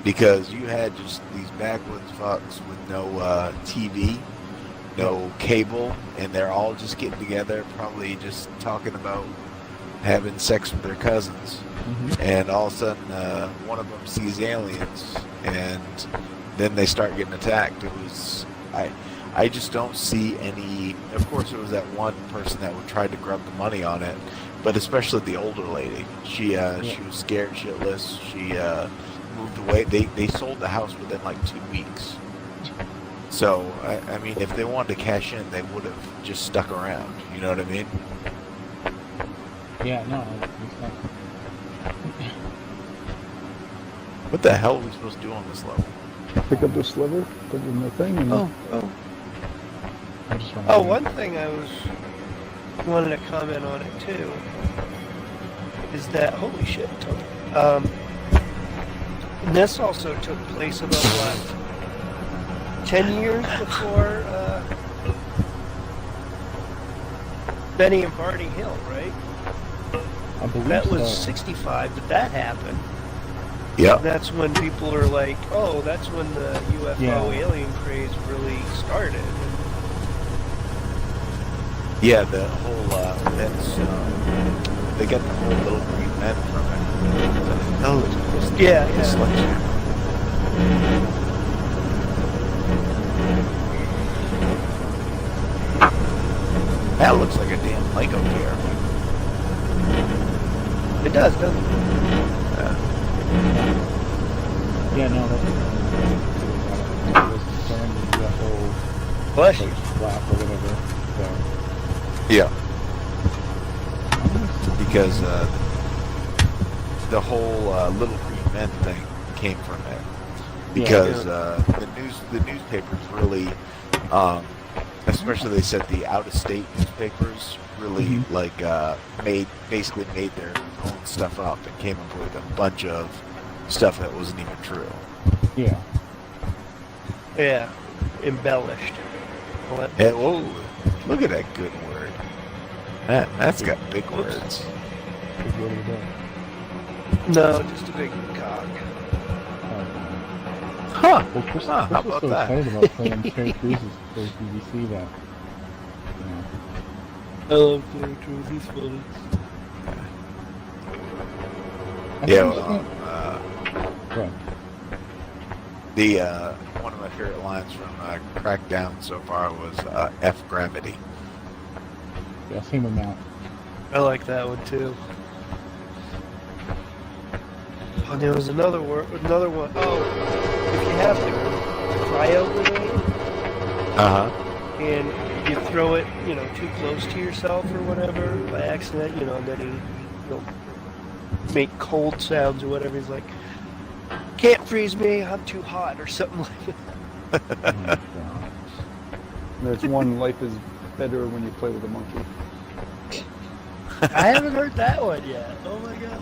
because you had just these backwoods fucks with no TV, no cable, and they're all just getting together, probably just talking about having sex with their cousins, and all of a sudden one of them sees aliens, and then they start getting attacked. It was I just don't see any. Of course, it was that one person that would try to grab the money on it, but especially the older lady. She was scared shitless. She moved away. They sold the house within like 2 weeks. So I mean, if they wanted to cash in, they would have just stuck around. You know what I mean? Yeah, no, it's not. What the hell are we supposed to do on this level? Pick up the sliver, put it in the thing, and I just want Oh, one thing I wanted to comment on it too is that holy shit, Tony. And this also took place about what 10 years before Benny and Barney Hill, right? I believe That was so. 65 that happened. Yeah. That's when people are like, oh, that's when the UFO alien craze really started. Yeah, the whole they got the whole little green men from it. Oh, Yeah, it's yeah. like that looks like a damn Lego character. It does, doesn't it? Yeah, no, that was concerned with UFO Bless you. flap or whatever. So. Yeah. Because the whole little green men thing came from it. Because the newspapers really, especially they said the out-of-state newspapers really basically made their own stuff up and came up with a bunch of stuff that wasn't even true. Yeah. Yeah. Embellished. What? And, whoa, look at that good word. That's got big words. Big word of the day. No, just a big cock. Huh. Well, Chris, Huh, how Chris was about so that? excited about playing Terry Crews for BBC that, you know, I love Terry Crews. He's funny. I Yeah, don't well, understand- Go ahead. the one of my favorite lines from Crackdown so far was F Gravity. Yeah, same amount. I like that one too. Oh, there was another one. Oh, if you have the cryo grenade and you throw it, too close to yourself or whatever by accident, and then you'll make cold sounds or whatever. He's like, "Can't freeze me. I'm too hot," or something like that. Oh my God. There's one, life is better when you play with a monkey. I haven't heard that one yet. Oh my god.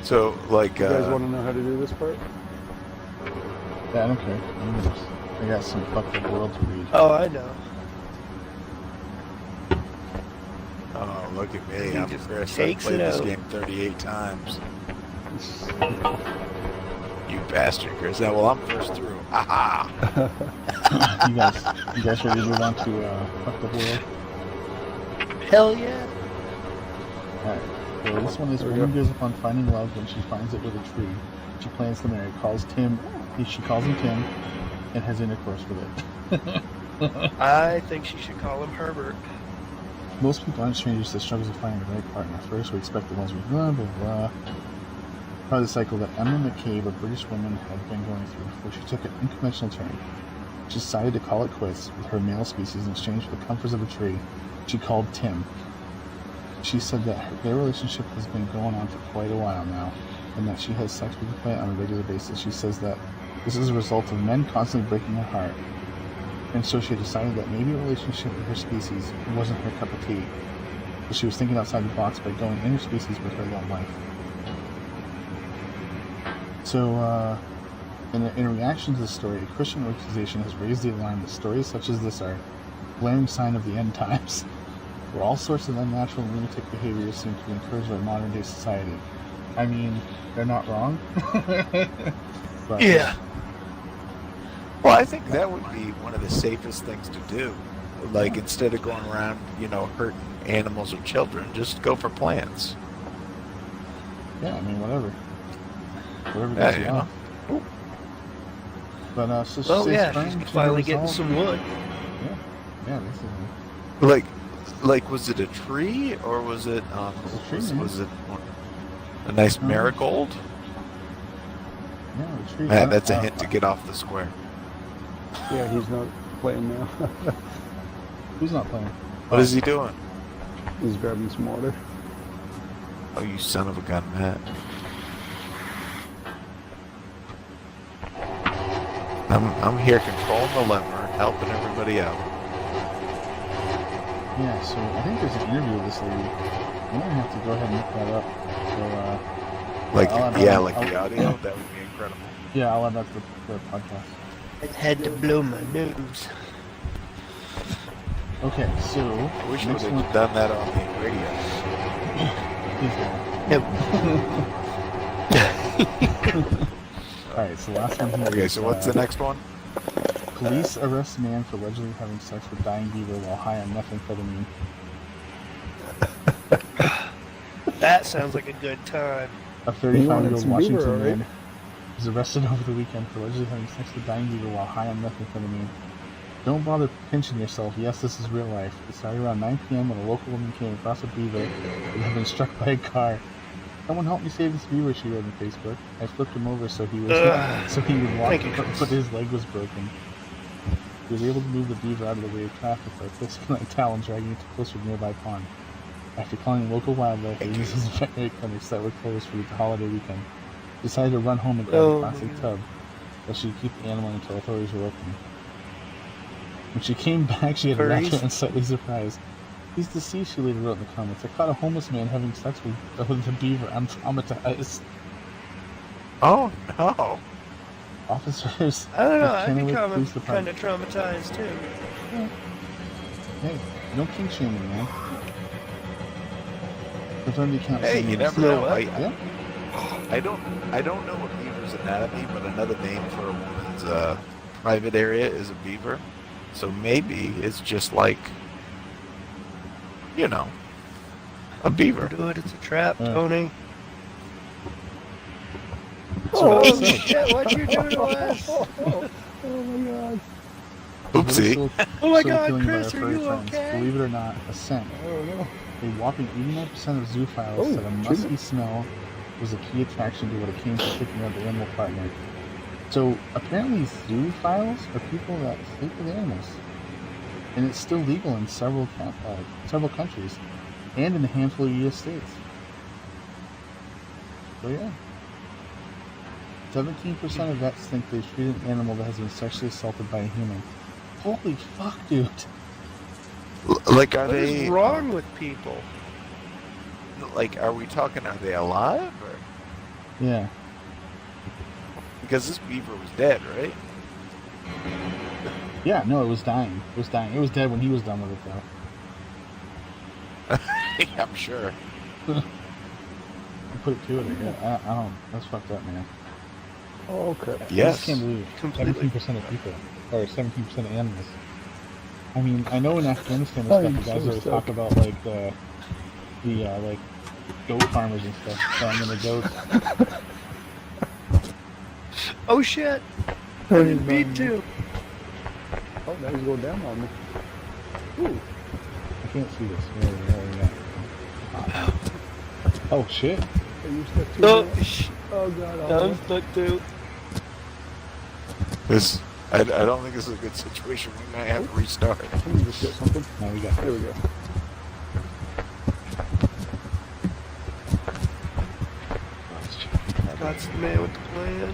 So, like, You guys want to know how to do this part? Yeah, I don't care. I got some fucked up world to read. Oh, I know. oh, look at me. He I'm just impressed. I've takes played it this out. game 38 times. You bastard, Chris. Now, well, I'm first through. Ha ha! You guys ready to move on to fucked up world? Hell yeah. Alright. So this one is a woman gives up on finding love when she finds it with a tree. She plans to marry. She calls him Tim, and has intercourse with it. I think she should call him Herbert. Most people aren't strangers to struggles of finding the right partner. First, we expect the ones we blah blah blah. Part of the cycle that Emma McCabe, a British woman, had been going through, where she took an unconventional turn. She decided to call it quits with her male species in exchange for the comforts of a tree she called Tim. She said that their relationship has been going on for quite a while now, and that she has sex with the plant on a regular basis. She says that this is a result of men constantly breaking her heart, and so she decided that maybe a relationship with her species wasn't her cup of tea, but she was thinking outside the box by going interspecies with her love life. So, in reaction to this story, a Christian organization has raised the alarm that stories such as this are a glaring sign of the end times, where all sorts of unnatural and lunatic behaviors seem to be encouraged by modern-day society. I mean, they're not wrong. But, Yeah. Well, I think that would be one of the safest things to do. Like, instead of going around, hurting animals or children, just go for plants. Yeah, I mean, whatever. Whatever Yeah, gets you off. But, so she Well, says yeah, crime she's can finally be getting resolved. some wood. Yeah, basically. Like, was it a tree or was it a tree, man. was it a nice marigold? Yeah, the tree. Man, that's a hint to get off the square. Yeah, he's not playing now. Who's not playing? What is he doing? He's grabbing some water. Oh, you son of a gun, Matt. I'm here controlling the lever, helping everybody out. Yeah, so I think there's an interview with this lady. I'm gonna have to go ahead and look that up. So, Like, I'll add yeah, that- like the I'll- audio, that would be incredible. Yeah, I'll add that to the podcast. I had to blow my nose. Okay, so I wish we would next one. have done that on the radio. Please don't. Nope. All right, so last one here. Okay, is, so what's the next one? Police arrest man for allegedly having sex with dying beaver while high on methamphetamine. That sounds like a good time. A You wanted 35-year-old some Washington beaver, right? man was arrested over the weekend for allegedly having sex with dying beaver while high on methamphetamine. Don't bother pinching yourself. Yes, this is real life. It started around 9 p.m. when a local woman came across a beaver that had been struck by a car. Someone help me save this beaver, she wrote on Facebook. I flipped him over so he would walk, Thank you, Chris. but his leg was broken. He was able to move the beaver out of the way of traffic by twisting like a towel and dragging it to closer to nearby pond. After calling local wildlife agencies and veterinary clinics that were closed for the holiday weekend, he decided to run home and grab a plastic tub that she could keep the animal until authorities were open. When she came back, she had a Furries? reaction and slightly surprised. He's deceased, she later wrote in the comments. I caught a homeless man having sex with a beaver. I'm traumatized. Oh, no. Officers. I don't know. of I'd Kennewick become Police kind Department- of traumatized too. Hey, no king shaming, man. Confirmed the account. Hey, saying you it was- never know. what? Yeah. I don't know what beavers woman's anatomy, but another name for a woman's private area is a beaver. So maybe it's just like, you know, a beaver. Do it. It's a trap, Yeah. Tony. Oh, Oh shit! What'd you do to us? oh my god. Oopsie. Oh my So God, appealing by Chris, our are furry you friends. okay? Believe it or not, a scent. Oh no. A whopping 89% of zoophiles Oh, said a musky goodness. smell was a key attraction to what it came to picking up the animal partner. So apparently zoophiles are people that sleep with animals. And it's still legal in several countries and in a handful of US states. So yeah. 17% of vets think they've treated an animal that has been sexually assaulted by a human. Holy fuck, dude. Like, are What they is wrong with people? Like, are we talking? Are they alive? Or? Yeah. Because this beaver was dead, right? Yeah, no, it was dying. It was dying. It was dead when he was done with it, though. Yeah, I'm sure. I put it to it. Yeah, I don't. That's fucked up, man. Oh, okay. I just Yes. can't believe Completely. 17% of people, or 17% of animals. I mean, I know in Afghanistan and Oh, stuff, you're you guys so always sick. talk about like the like goat farmers and stuff selling the goats. Oh shit! I didn't mean to. Oh, now he's going down on me. Ooh. I can't see this. Where? Oh shit! Are you stuck too? Oh, much? Oh god. I'm stuck too. This, I don't think this is a good situation. We might have to restart. Let me just get something. No, we got There we go. That's the man with the plan.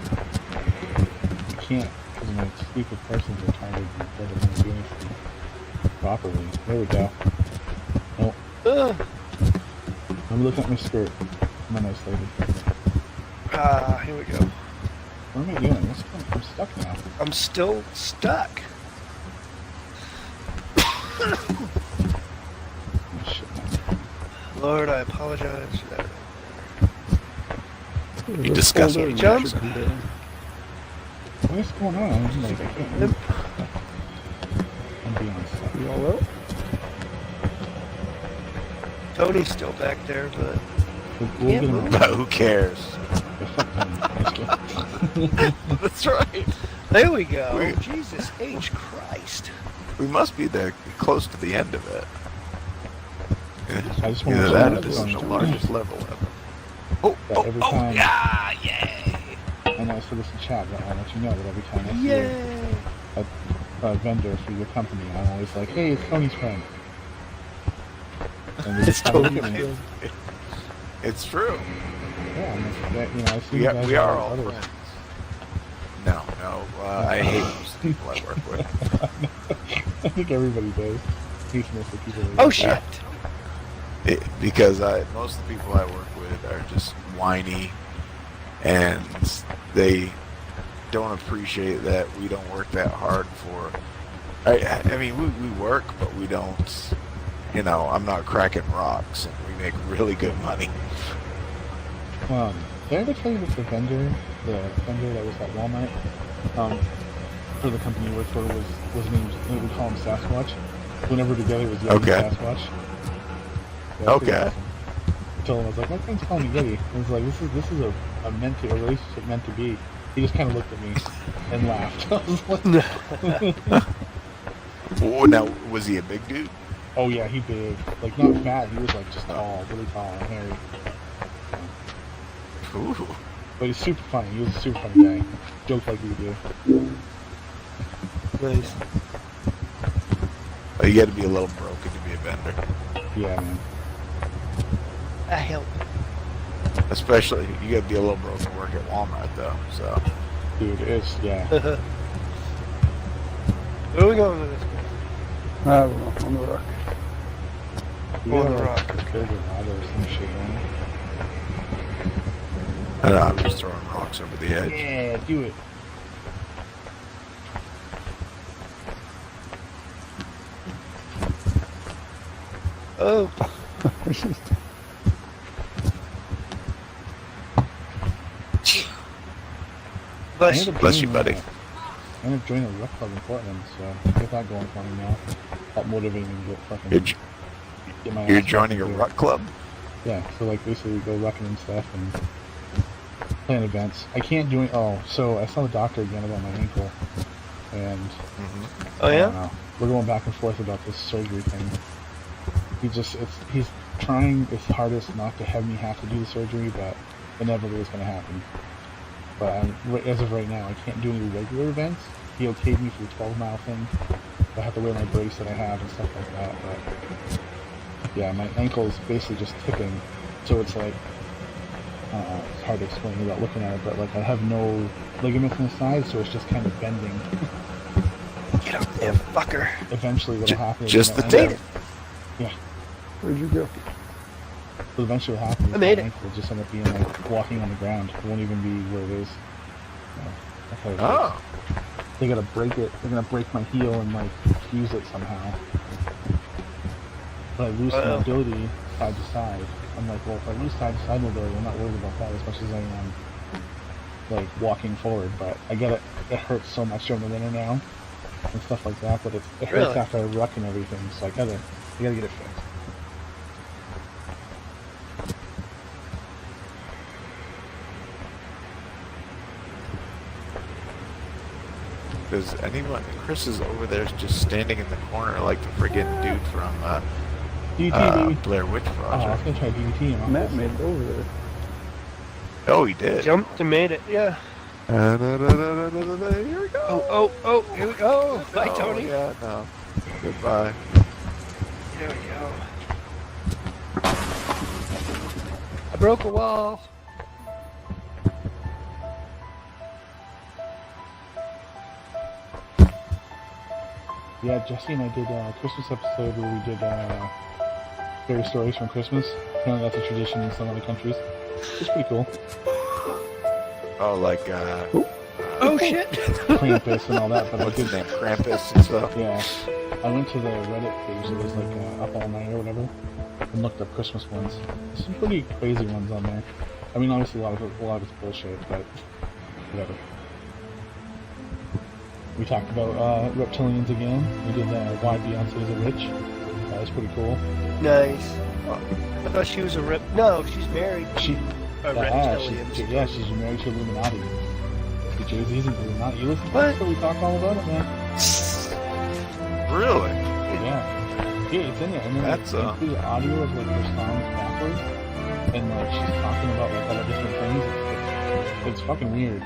I can't because my stupid person's retarded and doesn't do anything properly. There we go. Oh, Ugh. let me look at my skirt. I'm a nice lady. Here we go. What am I doing? I'm stuck now. I'm still stuck. Oh, shit. Lord, I apologize for that. You discuss Folder it. and Jumps. should come down. What's going on? I'm like, I can't move. I'm being stuck. You all out? Tony's still back there, but We'll get Can't him. move. But who cares? Yeah, fuck him. Just kidding. That's right. there we go. We- Jesus H. Christ. We must be there, close to the end of it. I just want Either to that know or this that is the largest level ever. Oh, That oh, every oh, time- yeah, yay! and I said this in chat, but I'll let you know that every time I see Yay. a vendor for your company, I'm always like, hey, it's Tony's friend. And they It's just kinda look Tony's at me. friend. It's true. Yeah, I'm like, that, I see We you are, guys we are all all others. friends. No, I hate most of the people I work with. I think everybody does. Hates most of the people. Oh shit. Because most of the people I work with are just whiny, and they don't appreciate that we don't work that hard for. I mean, we work, but we don't. You know, I'm not cracking rocks, and we make really good money. Did I ever tell you that the vendor that was at Walmart, for the company we worked for was named, we call him Sasquatch. Whenever together it was Yeti Okay. and Sasquatch. Yeah, Okay. pretty awesome. I told him, I was like, my friend's calling me Yeti. And it's like, this is a relationship meant to be. He just kind of looked at me and laughed. I was like, Oh, now, was he a big dude? oh yeah, he big. Like, not fat, he was like just tall, really tall and hairy. Ooh. But he's super funny. He was a super funny guy. Joked like we do. Nice. You got to be a little broken to be a vendor. Yeah, man. I help. Especially, you got to be a little broken to work at Walmart, though. So, Dude, it's, yeah. Where are we going with this? I don't know. On the rock. We On have, the like, rock, a builder ladder or some shit, man. I don't know, I'm just throwing rocks over the edge. Yeah, do it. Oh, Bless you. Bless you, buddy. I ended up joining a rec club in Portland, so get that going for me now. Help motivate me to get fucking. Get my You're ass joining a back into ruck club? Yeah, so like basically we go rucking and stuff and plan events. I can't do it. Oh, so I saw the doctor again about my ankle, and Oh I don't yeah. know. We're going back and forth about this surgery thing. He's trying his hardest not to have me have to do the surgery, but inevitably it's going to happen. But as of right now, I can't do any regular events. He okayed me for the 12-mile thing. I have to wear my brace that I have and stuff like that. But yeah, my ankle is basically just tipping, so it's like it's hard to explain without looking at it. But like I have no ligaments in the side, so it's just kind of bending. Get up there, fucker. Eventually, what'll happen is Just my the ankle- tip. Yeah. Where'd you go? So eventually what happens is I made my it. ankle will just end up being like walking on the ground. It won't even be where it is. So, that's how it Oh. is. They gotta break it. They're gonna break my heel and like fuse it somehow. But I lose some Wow. mobility side to side. I'm like, well, if I lose side to side mobility, I'm not worried about that as much as I am like walking forward. But I get it. It hurts so much during the winter now and stuff like that. But it hurts Really? after I ruck and everything. So I gotta get it fixed. Does anyone? Chris is over there, just standing in the corner like the friggin' dude from DVT. Blair Witch Oh, I was Project. gonna try DVT. And Matt made it over there. Oh, he did. Jumped and made it. Yeah. Here we go. Oh, here we go. Bye, Oh, Tony. Yeah, no. Goodbye. There we go. I broke a wall. Yeah, Jesse and I did a Christmas episode where we did fairy stories from Christmas. Apparently that's a tradition in some other countries. It's pretty cool. Oh, like Oh shit. Krampus and all that, but I what's did his name? Krampus and stuff. yeah. I went to the Reddit page that was like up all night or whatever and looked up Christmas ones. There's some pretty crazy ones on there. I mean obviously a lot of it's bullshit, but whatever. We talked about reptilians again. We did why Beyonce is a witch. That was pretty cool. Nice. I thought she was a rip. No, she's married. She A yeah, reptilian. she's married to Illuminati. The Jay-Z's in Illuminati. You listen to What? this, so we talk all about it, man. Really? Yeah. Yeah, it's in there. And then That's, like, include audio of like her songs backwards. And like she's talking about like all the different things. It's fucking weird.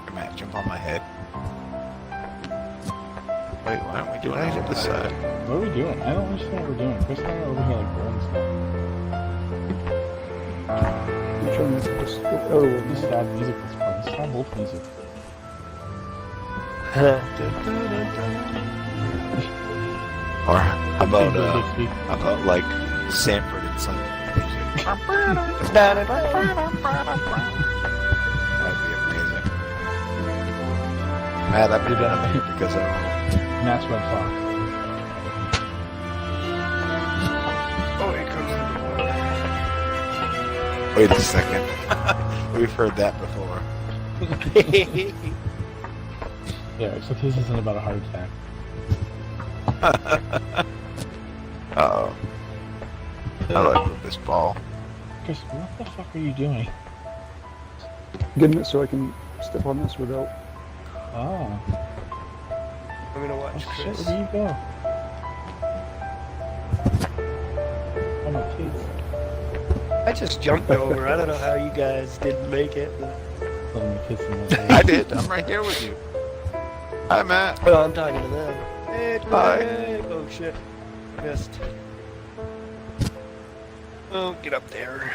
Come on, jump on my head. Wait, why aren't we doing it on this side? What are we doing? I don't understand what we're doing. Chris and I are over here like building stuff. I'm trying to get this. This sad music that's playing. Sad wolf music. Or how about Bixby. how about like Sanford and Son music? That'd be amazing. Matt, I've been up here because of Matt's Red Fox. Oh, here comes the Wait a second. We've heard that before. boy. Yeah, except this isn't about a heart attack. Uh-oh. I like this ball. Chris, what the fuck are you doing? Getting it so I can step on this without. Oh, I'm gonna oh watch shit, Chris. where do you go? Oh my kids. I just jumped over. I don't know how you guys didn't make it. Letting the kids in my I did. I'm right here with you. Hi, Matt. Well, I'm talking to them. Hey, Hi. Greg. Oh shit. Missed. Oh, get up there.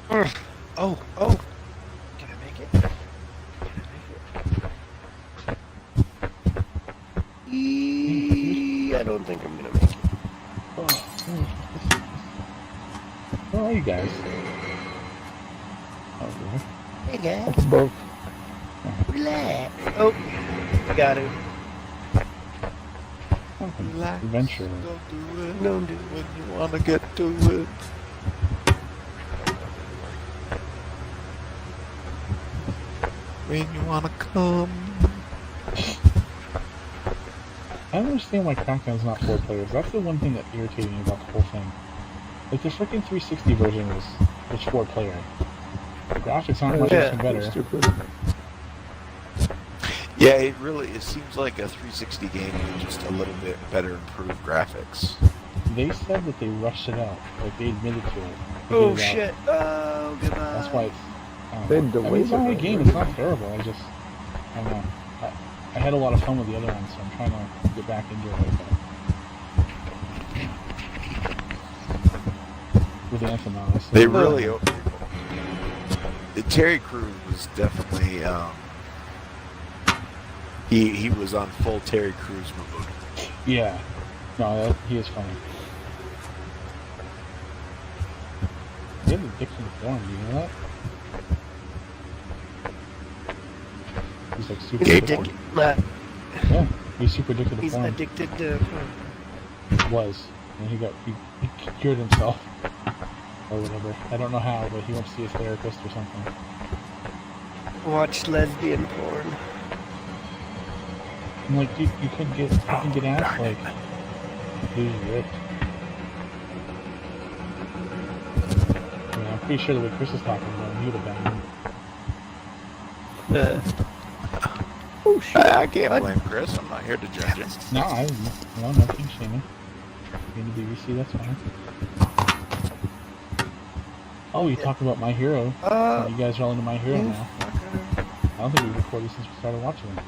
Oh, oh. Can I make it? Can I make it? I don't think I'm gonna make it. Where are you guys? Oh, there. Hey guys, Up above. relax. Oh, got to. Eventually. Don't do it. Don't do it. When you wanna get to it. When you wanna come. I don't understand why Crackdown's not 4 players. That's the one thing that irritated me about the whole thing. Like, the freaking 360 version was 4 player. The graphics aren't much Yeah. better. Stupid. Yeah, it seems like a 360 game with just a little bit better improved graphics. They said that they rushed it out. Like, they admitted to it. They Oh did it out. shit! Oh goodbye. That's why it's... They I mean, delayed it's not a it, game, right? it's not terrible. I don't know. I had a lot of fun with the other one, so I'm trying to get back into it. But with Anthem, honestly. They really... The Terry Crews was definitely... He was on full Terry Crews mode. Yeah. No, he is funny. He has addiction to porn, do you know that? He's like super He's addicted. addicted. Yeah, he's super addicted to He's porn. addicted to. Was. And he cured himself. Or whatever. I don't know how, but he went to see his therapist or something. Watch lesbian porn. I'm like, dude, you can get ass, like, who's ripped? I mean, I'm pretty sure the way Chris is talking about him, he would have banged him. Oh shit! I can't blame Chris. I'm not here to judge him. No, nothing shaming. Being the BBC, that's fine. Oh, you talk about My Hero. You guys are all into My Hero now. I don't think we've recorded since we started watching it.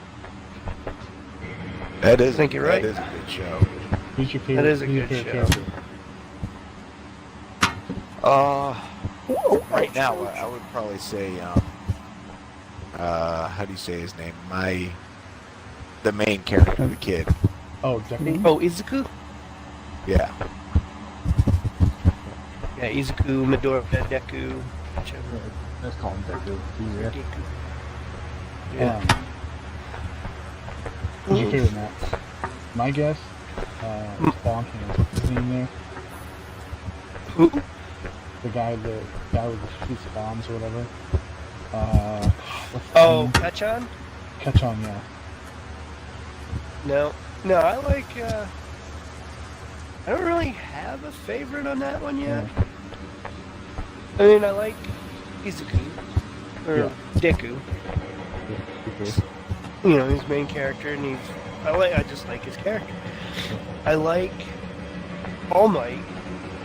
That is, think you're right. That is a good show. Who's your favorite? That is a who's your good favorite show. character? Right now, I would probably say, how do you say his name? The main character, the kid. Oh, Deku? Oh, Izuku. Yeah. Yeah, Izuku, Midoriya, Deku, whichever. Let's call him Deku. Easier. Deku. Yeah. Who's your favorite map? My guess, is Bomb Hands. What's his name there? Who? The guy with the shoots bombs or whatever. What's his Oh, name? Kachan? Catch on, yeah. No, I like, I don't really have a favorite on that one yet. I mean, I like Izuku, or Yeah. Deku. Yeah, You know, he's main character, and I just like his character. I like All Might,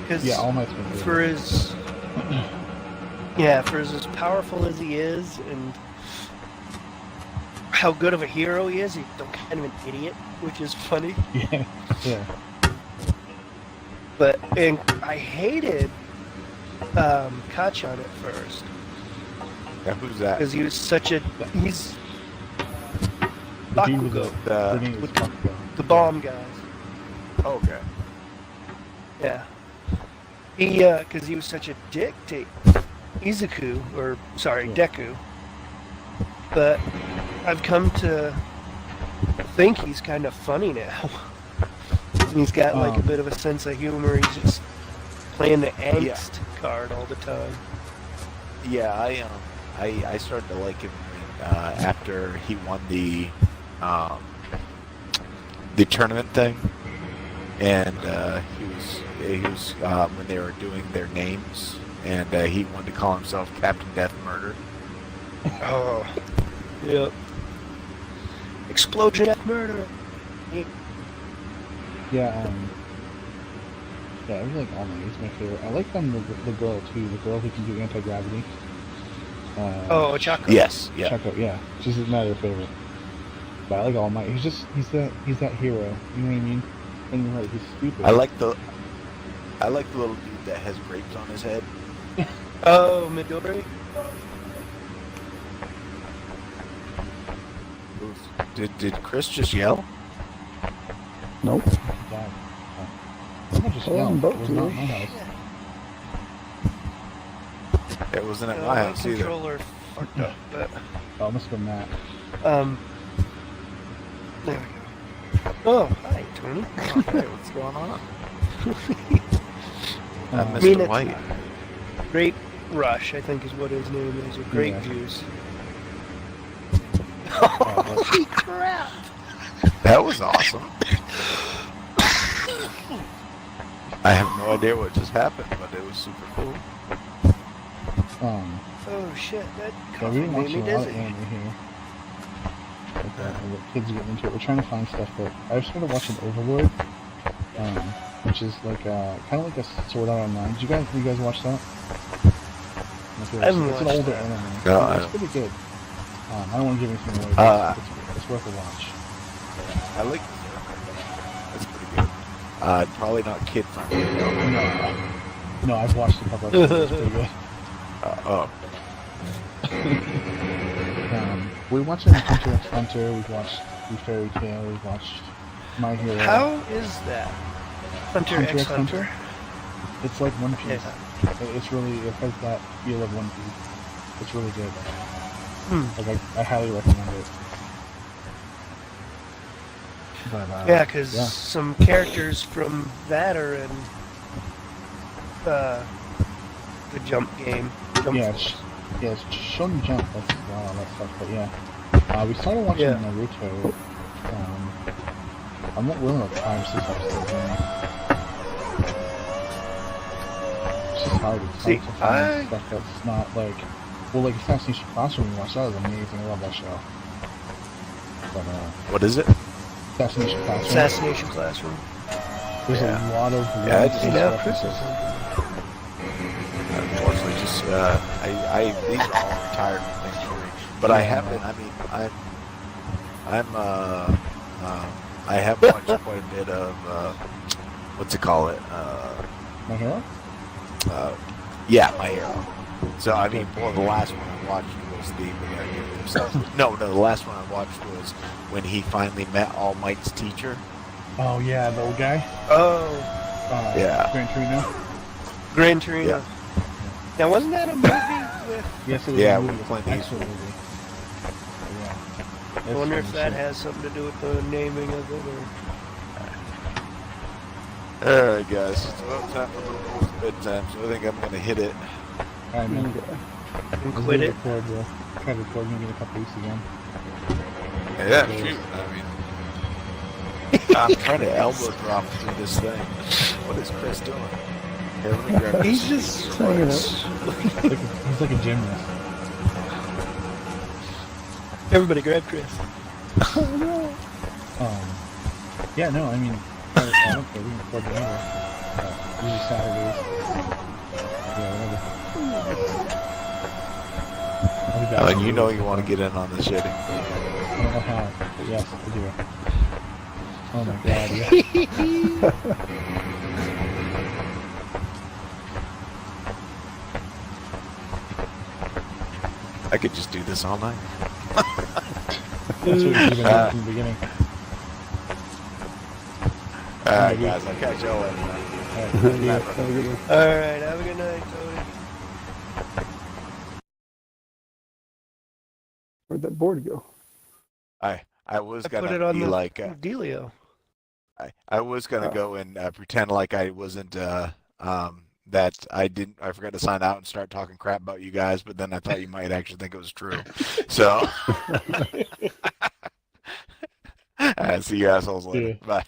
because yeah, All Might's been good. for as powerful as he is, and how good of a hero he is, he's kind of an idiot, which is funny. Yeah, yeah. And I hated Kachan at first, Yeah, who's that? because he's The dude with Bakugo, the name is Bakugo. the bomb guys. Okay. Yeah. Because he was such a dick to Izuku, or sorry, Yeah. Deku. But I've come to think he's kind of funny now. And he's got like a bit of a sense of humor. He's just playing the angst card all the time. Yeah, I started to like him after he won the tournament thing, and he was when they were doing their names, and he wanted to call himself Captain Death Murder. Oh. Yep. Explosion at murder. Yeah, I really like All Might. He's my favorite. I like the girl too. The girl who can do anti-gravity. Oh, Chakra. Yes, yeah. Choco, yeah. She's not her favorite. But I like All Might. He's that hero. You know what I mean? And you're right, he's stupid. I like the little dude that has grapes on his head. Oh, Midori. Did Chris just yell? Nope. God. I'm not just Oh, yelling. both It was of not you. my house. It wasn't at my My house either. controller fucked up, but Oh, it must have been Matt. There we go. Oh, hi, Tony. Hey, what's going on? Um, mean, Mr. it's- White. Great Rush, I think is what his name is, or Great Yeah. Views. Holy crap! That was awesome. I have no idea what just happened, but it was super cool. Oh shit, that Yeah, coffee we've been made me watching a lot of dizzy. anime here. Like, the kids are getting into it. We're trying to find stuff, but I've started watching Overlord, which is like kind of like a Sword Art Online. Did you guys watch that? I haven't It's an watched older that. anime. No, I It's pretty good. I don't want to give anything away. But it's worth a watch. I like it. That's pretty good. Probably not kid friendly. No, I've watched a couple episodes. It's pretty good. Oh, We watched Hunter x Hunter. We've watched The Fairy Tale. We've watched My Hero. How is that? Hunter x Hunter. It's like One Piece. Yeah. It's really, it has that feel of One Piece. It's really good. Like I highly recommend it. But, Yeah, because some characters from that are in the Jump game. Jump Yeah, Force. it's Shonen Jump. That's all that stuff. But yeah, we started watching Yeah. Naruto. We're on like 5 or 6 episodes in. It's just hard. It's See, hard to find stuff that's not like, well, like Assassination Classroom. We watched that. It was amazing. I love that show. But what is it? Assassination Classroom. Assassination Classroom. There's a lot of Yeah, I just- See, now Chris is Unfortunately, just these are all retired things for me. But I haven't. I mean, I have watched quite a bit of what's it call it? My Hero. Yeah, My Hero. So I mean, well, the last one I watched was the last one I watched was when he finally met All Might's teacher. Oh yeah, the old guy. Oh, Yeah. Gran Torino. Gran Torino. Yeah. Now, wasn't that a movie with... Yes, it was. Yeah, a movie. with Clint Excellent Eastwood. movie. Yeah. I wonder if that has something to do with the naming of it, or... All right, guys. It's about time for the rules of bedtime, so I think I'm gonna hit it. I know. And quit it. Try to record maybe in a couple weeks again. Yeah, shoot. I mean, I'm trying to elbow drop through this thing. What is Chris doing? Here, let me grab He's this. just... hanging out. He's like a gymnast. Everybody grab Chris. Yeah, no, I mean, I don't care. We can record whenever. Usually Saturdays. Yeah, whatever. I'll be back. Oh, and you know you want to get in on this shit. I don't know how, but yes, I do. Oh my god, yeah. I could just do this all night. That's what you've been doing from the beginning. All right, guys. I'll catch y'all later. Alright, Have a good one. Alright, have a good night, Tony. Where'd that board go? I was I put gonna it on be the like Delio. I was gonna go and pretend like I wasn't that I forgot to sign out and start talking crap about you guys, but then I thought you might actually think it was true. So see you assholes later. Yeah. Bye.